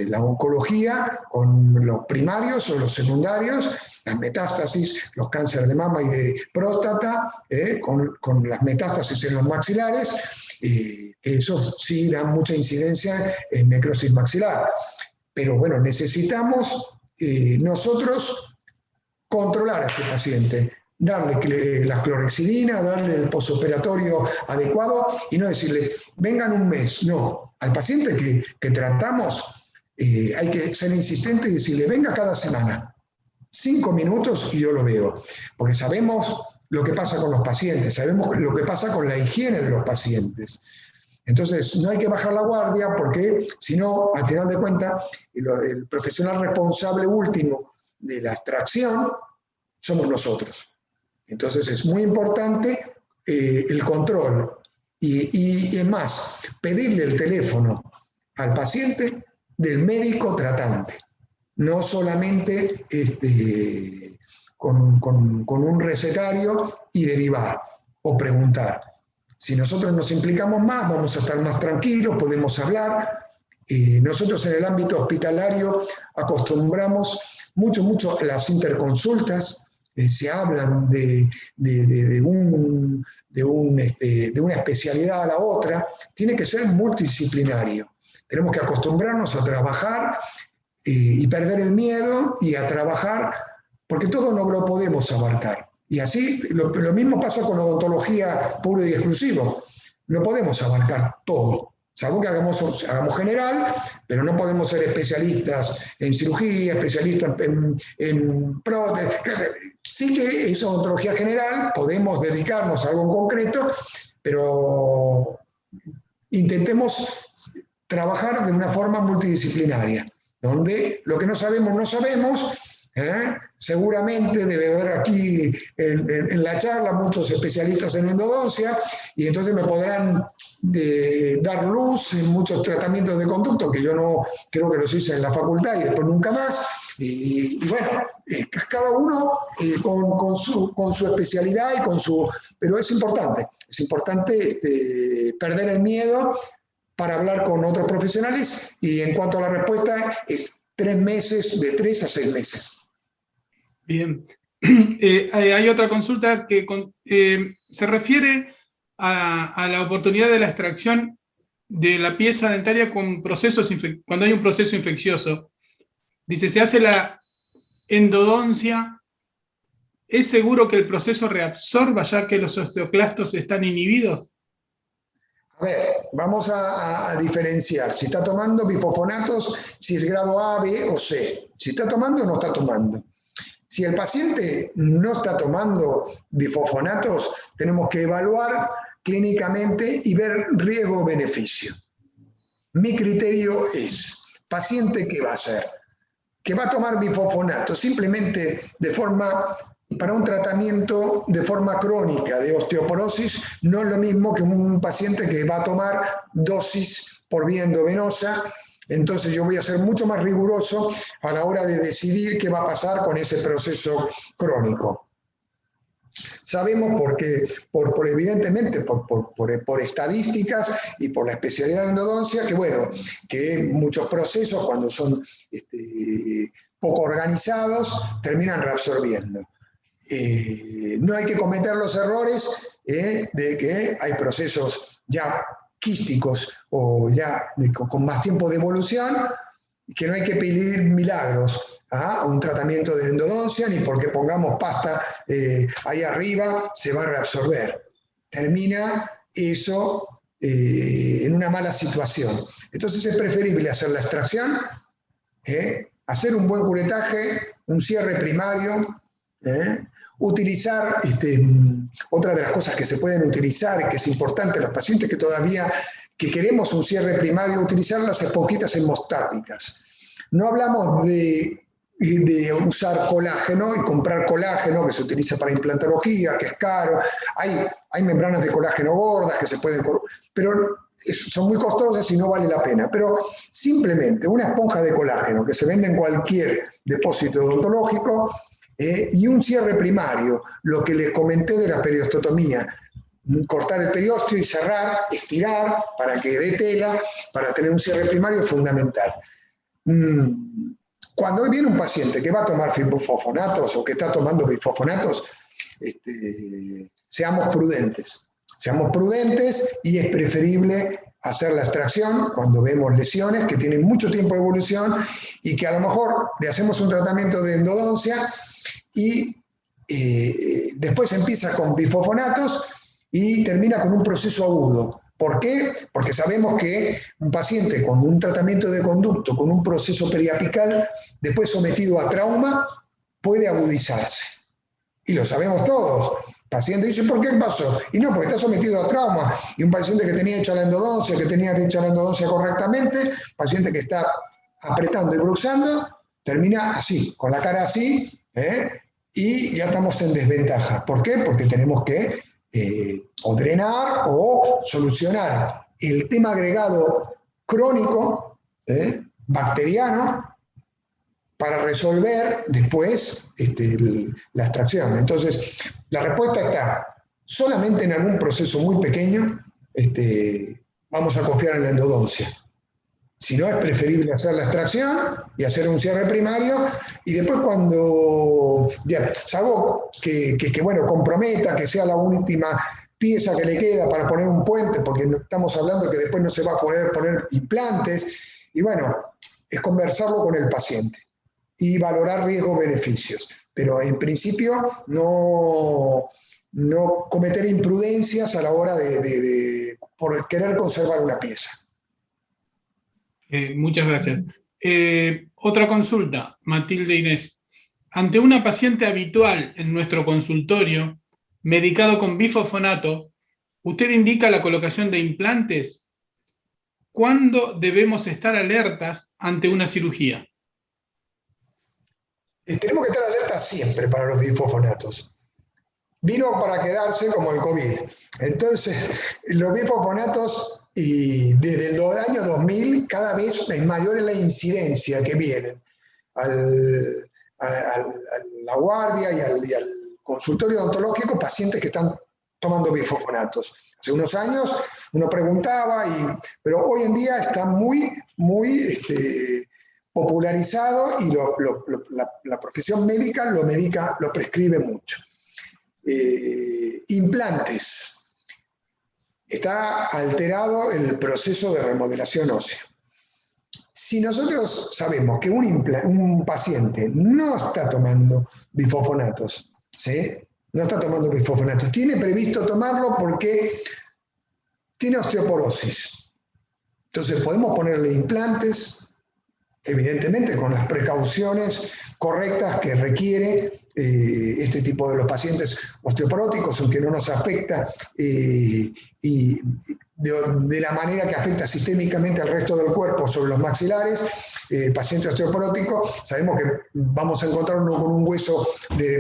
La oncología con los primarios o los secundarios, las metástasis, los cánceres de mama y de próstata, con las metástasis en los maxilares, eso sí da mucha incidencia en necrosis maxilar. Pero bueno, necesitamos nosotros controlar a ese paciente, darle la clorexidina, darle el posoperatorio adecuado y no decirle, vengan un mes. No, al paciente que tratamos hay que ser insistente y decirle, venga cada semana, 5 minutos y yo lo veo. Porque sabemos lo que pasa con los pacientes, sabemos lo que pasa con la higiene de los pacientes. Entonces, no hay que bajar la guardia porque, si no, al final de cuentas, el profesional responsable último de la extracción somos nosotros. Entonces, es muy importante el control. Y es más, pedirle el teléfono al paciente del médico tratante, no solamente con un recetario y derivar o preguntar. Si nosotros nos implicamos más, vamos a estar más tranquilos, podemos hablar. Nosotros en el ámbito hospitalario acostumbramos mucho a las interconsultas. Se hablan de una especialidad a la otra. Tiene que ser multidisciplinario. Tenemos que acostumbrarnos a trabajar y perder el miedo y a trabajar, porque todo no lo podemos abarcar. Y así, lo mismo pasa con la odontología puro y exclusivo. No podemos abarcar todo. Salvo que hagamos general, pero no podemos ser especialistas en cirugía, especialistas en prótesis. Sí que es odontología general, podemos dedicarnos a algo en concreto, pero intentemos trabajar de una forma multidisciplinaria, donde lo que no sabemos. Seguramente debe haber aquí en la charla muchos especialistas en endodoncia y entonces me podrán dar luz en muchos tratamientos de conducto que yo no creo que los hice en la facultad y después nunca más. Y bueno, cada uno con su especialidad y pero es importante perder el miedo para hablar con otros profesionales y en cuanto a la respuesta es 3 meses, de 3 a 6 meses. Bien. Hay otra consulta que se refiere a la oportunidad de la extracción de la pieza dentaria cuando hay un proceso infeccioso. Dice, se hace la endodoncia. ¿Es seguro que el proceso reabsorba ya que los osteoclastos están inhibidos? A ver, vamos a diferenciar si está tomando bifosfonatos, si es grado A, B o C. Si está tomando o no está tomando. Si el paciente no está tomando bifosfonatos, tenemos que evaluar clínicamente y ver riesgo-beneficio. Mi criterio es, paciente, ¿qué va a hacer? Que va a tomar bifosfonatos simplemente para un tratamiento de forma crónica de osteoporosis, no es lo mismo que un paciente que va a tomar dosis por vía endovenosa. Entonces yo voy a ser mucho más riguroso a la hora de decidir qué va a pasar con ese proceso crónico. Sabemos evidentemente, por estadísticas y por la especialidad de endodoncia, que bueno, que muchos procesos cuando son poco organizados terminan reabsorbiendo. No hay que cometer los errores de que hay procesos ya quísticos o ya con más tiempo de evolución, que no hay que pedir milagros a un tratamiento de endodoncia, ni porque pongamos pasta ahí arriba se va a reabsorber. Termina eso en una mala situación. Entonces es preferible hacer la extracción, hacer un buen curetaje, un cierre primario, utilizar, otra de las cosas que se pueden utilizar y que es importante en los pacientes que queremos un cierre primario, utilizar las esponjitas hemostáticas. No hablamos de usar colágeno y comprar colágeno que se utiliza para implantología, que es caro. Hay membranas de colágeno gordas que se pueden, pero son muy costosas y no vale la pena. Pero simplemente una esponja de colágeno que se vende en cualquier depósito odontológico, y un cierre primario, lo que les comenté de la periosteotomía, cortar el periósteo y cerrar, estirar para que dé tela, para tener un cierre primario es fundamental. Cuando viene un paciente que va a tomar bifosfonatos o que está tomando bifosfonatos, seamos prudentes y es preferible hacer la extracción cuando vemos lesiones que tienen mucho tiempo de evolución y que a lo mejor le hacemos un tratamiento de endodoncia y después empieza con bifosfonatos y termina con un proceso agudo. ¿Por qué? Porque sabemos que un paciente con un tratamiento de conducto, con un proceso periapical, después sometido a trauma, puede agudizarse. Y lo sabemos todos. El paciente dice, ¿por qué pasó? Y no, porque está sometido a trauma. Y un paciente que tenía hecha la endodoncia, correctamente, paciente que está apretando y bruxando, termina así, con la cara así, y ya estamos en desventaja. ¿Por qué? Porque tenemos que o drenar o solucionar el tema agregado crónico, bacteriano, para resolver después la extracción. Entonces, la respuesta está solamente en algún proceso muy pequeño, vamos a confiar en la endodoncia. Si no, es preferible hacer la extracción y hacer un cierre primario, y después cuando, salvo que bueno, comprometa, que sea la última pieza que le queda para poner un puente, porque no estamos hablando que después no se va a poder poner implantes, y bueno, es conversarlo con el paciente y valorar riesgos-beneficios. Pero en principio no cometer imprudencias a la hora por querer conservar una pieza. Muchas gracias. Otra consulta, Matilde Inés. Ante una paciente habitual en nuestro consultorio, medicado con bifosfonato, ¿usted indica la colocación de implantes? ¿Cuándo debemos estar alertas ante una cirugía? Tenemos que estar alertas siempre para los bifosfonatos. Vino para quedarse como el COVID. Entonces, los bifosfonatos, y desde el año 2000, cada vez es mayor la incidencia que vienen a la guardia y al consultorio odontológico, pacientes que están tomando bifosfonatos. Hace unos años uno preguntaba, pero hoy en día está muy popularizado y la profesión médica lo prescribe mucho. Implantes. Está alterado el proceso de remodelación ósea. Si nosotros sabemos que un paciente no está tomando bifosfonatos, ¿sí? No está tomando bifosfonatos, tiene previsto tomarlo porque tiene osteoporosis. Entonces podemos ponerle implantes, evidentemente con las precauciones correctas que requiere este tipo de los pacientes osteoporóticos, aunque no nos afecta y de la manera que afecta sistémicamente al resto del cuerpo sobre los maxilares. El paciente osteoporótico, sabemos que vamos a encontrarnos con un hueso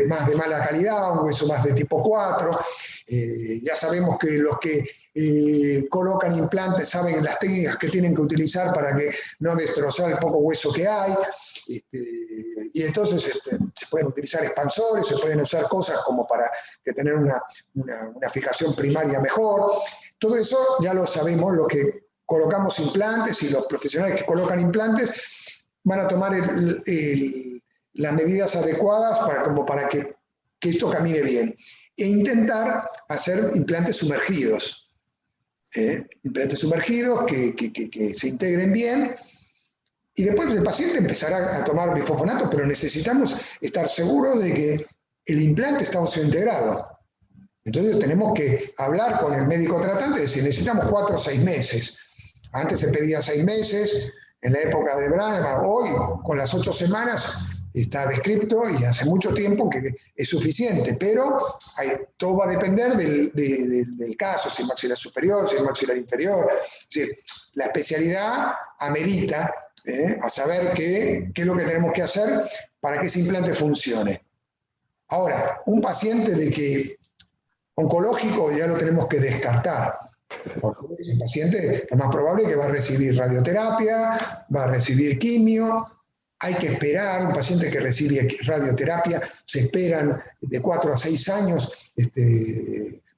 más de mala calidad, un hueso más de tipo 4. Ya sabemos que los que colocan implantes saben las técnicas que tienen que utilizar para que no destrozar el poco hueso que hay, y entonces se pueden utilizar expansores, se pueden usar cosas como para tener una fijación primaria mejor. Todo eso ya lo sabemos, los que colocamos implantes y los profesionales que colocan implantes van a tomar las medidas adecuadas para que esto camine bien, e intentar hacer implantes sumergidos. Implantes sumergidos que se integren bien, y después el paciente empezará a tomar bifosfonato, pero necesitamos estar seguros de que el implante está osseointegrado. Entonces tenemos que hablar con el médico tratante de si necesitamos 4 o 6 meses. Antes se pedía 6 meses, en la época de Branham. Hoy con las 8 semanas está descrito y hace mucho tiempo que es suficiente, pero todo va a depender del caso, si es maxilar superior, si es maxilar inferior. Es decir, la especialidad amerita a saber qué es lo que tenemos que hacer para que ese implante funcione. Ahora, un paciente oncológico ya lo tenemos que descartar, porque ese paciente lo más probable es que va a recibir radioterapia, va a recibir quimio. Hay que esperar, un paciente que recibe radioterapia, se esperan de 4 a 6 años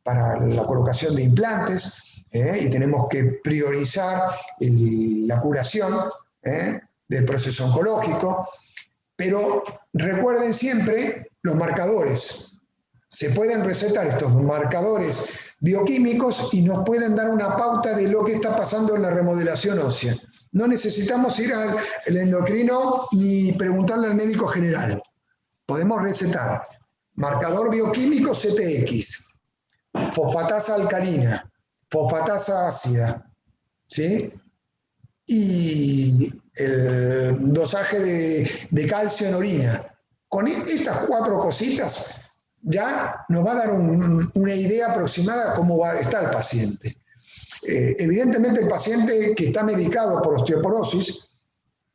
para la colocación de implantes, y tenemos que priorizar la curación del proceso oncológico. Pero recuerden siempre los marcadores. Se pueden recetar estos marcadores bioquímicos y nos pueden dar una pauta de lo que está pasando en la remodelación ósea. No necesitamos ir al endocrino ni preguntarle al médico general. Podemos recetar marcador bioquímico CTX, fosfatasa alcalina, fosfatasa ácida, ¿sí? Y el dosaje de calcio en orina. Con estas 4 cositas ya nos va a dar una idea aproximada de cómo está el paciente. Evidentemente el paciente que está medicado por osteoporosis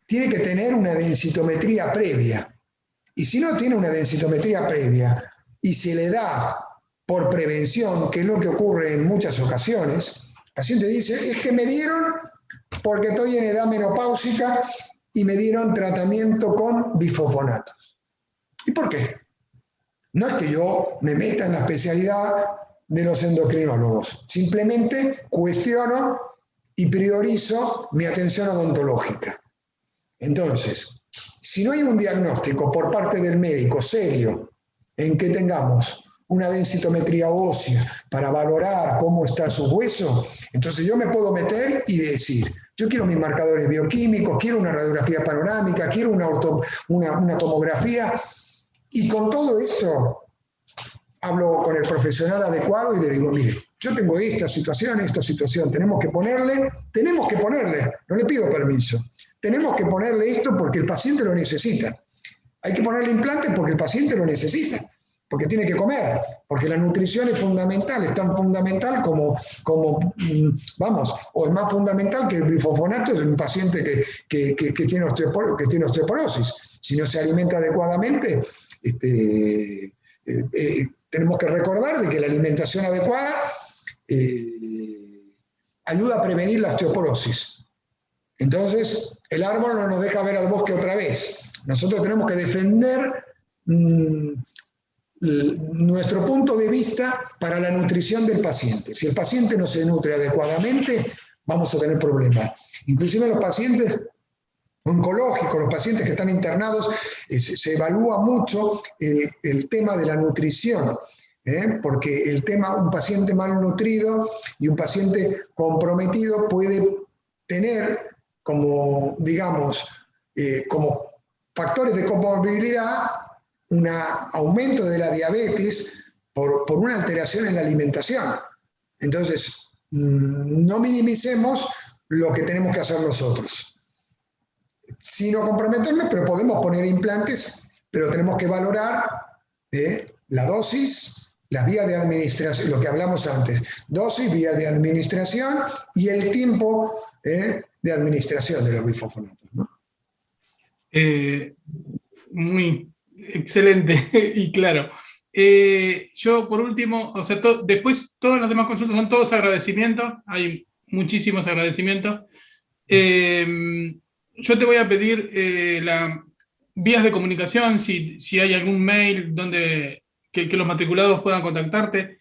tiene que tener una densitometría previa. Y si no tiene una densitometría previa y se le da por prevención, que es lo que ocurre en muchas ocasiones, el paciente dice, es que me dieron porque estoy en edad menopáusica y me dieron tratamiento con bifosfonatos. ¿Y por qué? No es que yo me meta en la especialidad de los endocrinólogos, simplemente cuestiono y priorizo mi atención odontológica. Entonces, si no hay un diagnóstico por parte del médico serio en que tengamos una densitometría ósea para valorar cómo está su hueso, entonces yo me puedo meter y decir, yo quiero mis marcadores bioquímicos, quiero una radiografía panorámica, quiero una tomografía, y con todo esto hablo con el profesional adecuado y le digo, mire, yo tengo esta situación, tenemos que ponerle, no le pido permiso, tenemos que ponerle esto porque el paciente lo necesita. Hay que ponerle implantes porque el paciente lo necesita, porque tiene que comer, porque la nutrición es fundamental, es tan fundamental como o es más fundamental que el bifosfonato en un paciente que tiene osteoporosis. Si no se alimenta adecuadamente, tenemos que recordar de que la alimentación adecuada ayuda a prevenir la osteoporosis. Entonces, el árbol no nos deja ver al bosque otra vez. Nosotros tenemos que defender nuestro punto de vista para la nutrición del paciente. Si el paciente no se nutre adecuadamente, vamos a tener problemas. Inclusive los pacientes oncológicos, los pacientes que están internados, se evalúa mucho el tema de la nutrición, porque un paciente malnutrido y un paciente comprometido puede tener como, digamos, como factores de comorbilidad un aumento de la diabetes por una alteración en la alimentación. Entonces, no minimicemos lo que tenemos que hacer nosotros. Sin no comprometernos, pero podemos poner implantes, pero tenemos que valorar la dosis, las vías de administración, lo que hablamos antes, dosis, vías de administración y el tiempo de administración de los bifosfonatos, ¿no? Muy excelente y claro. Yo, por último, o sea, después todas las demás consultas son todos agradecimientos, hay muchísimos agradecimientos. Yo te voy a pedir las vías de comunicación, si hay algún mail donde que los matriculados puedan contactarte.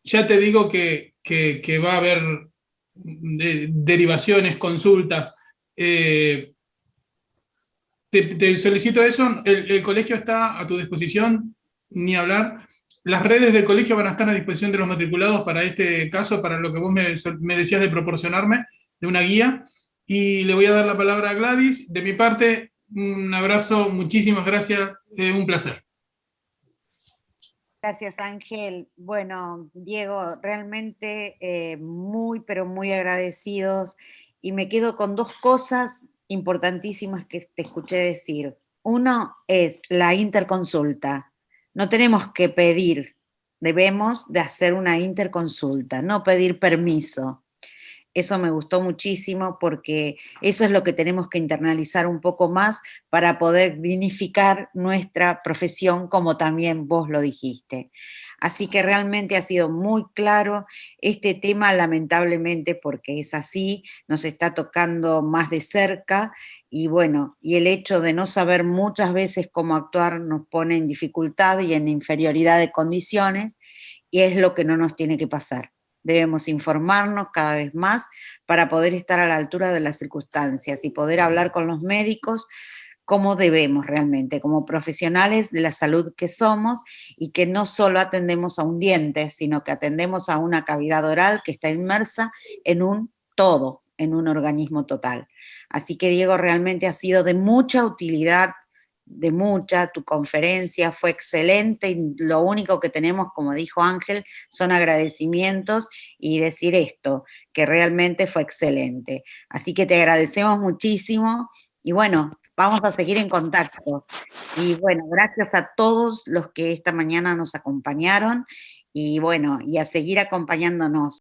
Ya te digo que va a haber derivaciones, consultas. Te solicito eso, el colegio está a tu disposición, ni hablar. Las redes del colegio van a estar a disposición de los matriculados para este caso, para lo que vos me decías de proporcionarme, de una guía. Y le voy a dar la palabra a Gladys. De mi parte, un abrazo, muchísimas gracias, un placer. Gracias, Ángel. Bueno, Diego, realmente muy, pero muy agradecidos. Y me quedo con dos cosas importantísimas que te escuché decir. Uno es la interconsulta. No tenemos que pedir, debemos de hacer una interconsulta, no pedir permiso. Eso me gustó muchísimo porque eso es lo que tenemos que internalizar un poco más para poder dignificar nuestra profesión, como también vos lo dijiste. Así que realmente ha sido muy claro este tema, lamentablemente, porque es así, nos está tocando más de cerca y bueno, y el hecho de no saber muchas veces cómo actuar nos pone en dificultad y en inferioridad de condiciones y es lo que no nos tiene que pasar. Debemos informarnos cada vez más para poder estar a la altura de las circunstancias y poder hablar con los médicos como debemos realmente, como profesionales de la salud que somos y que no solo atendemos a un diente, sino que atendemos a una cavidad oral que está inmersa en un todo, en un organismo total. Así que, Diego, realmente ha sido de mucha utilidad, tu conferencia fue excelente y lo único que tenemos, como dijo Ángel, son agradecimientos y decir esto, que realmente fue excelente. Así que te agradecemos muchísimo y bueno, vamos a seguir en contacto. Y bueno, gracias a todos los que esta mañana nos acompañaron y bueno, y a seguir acompañándonos.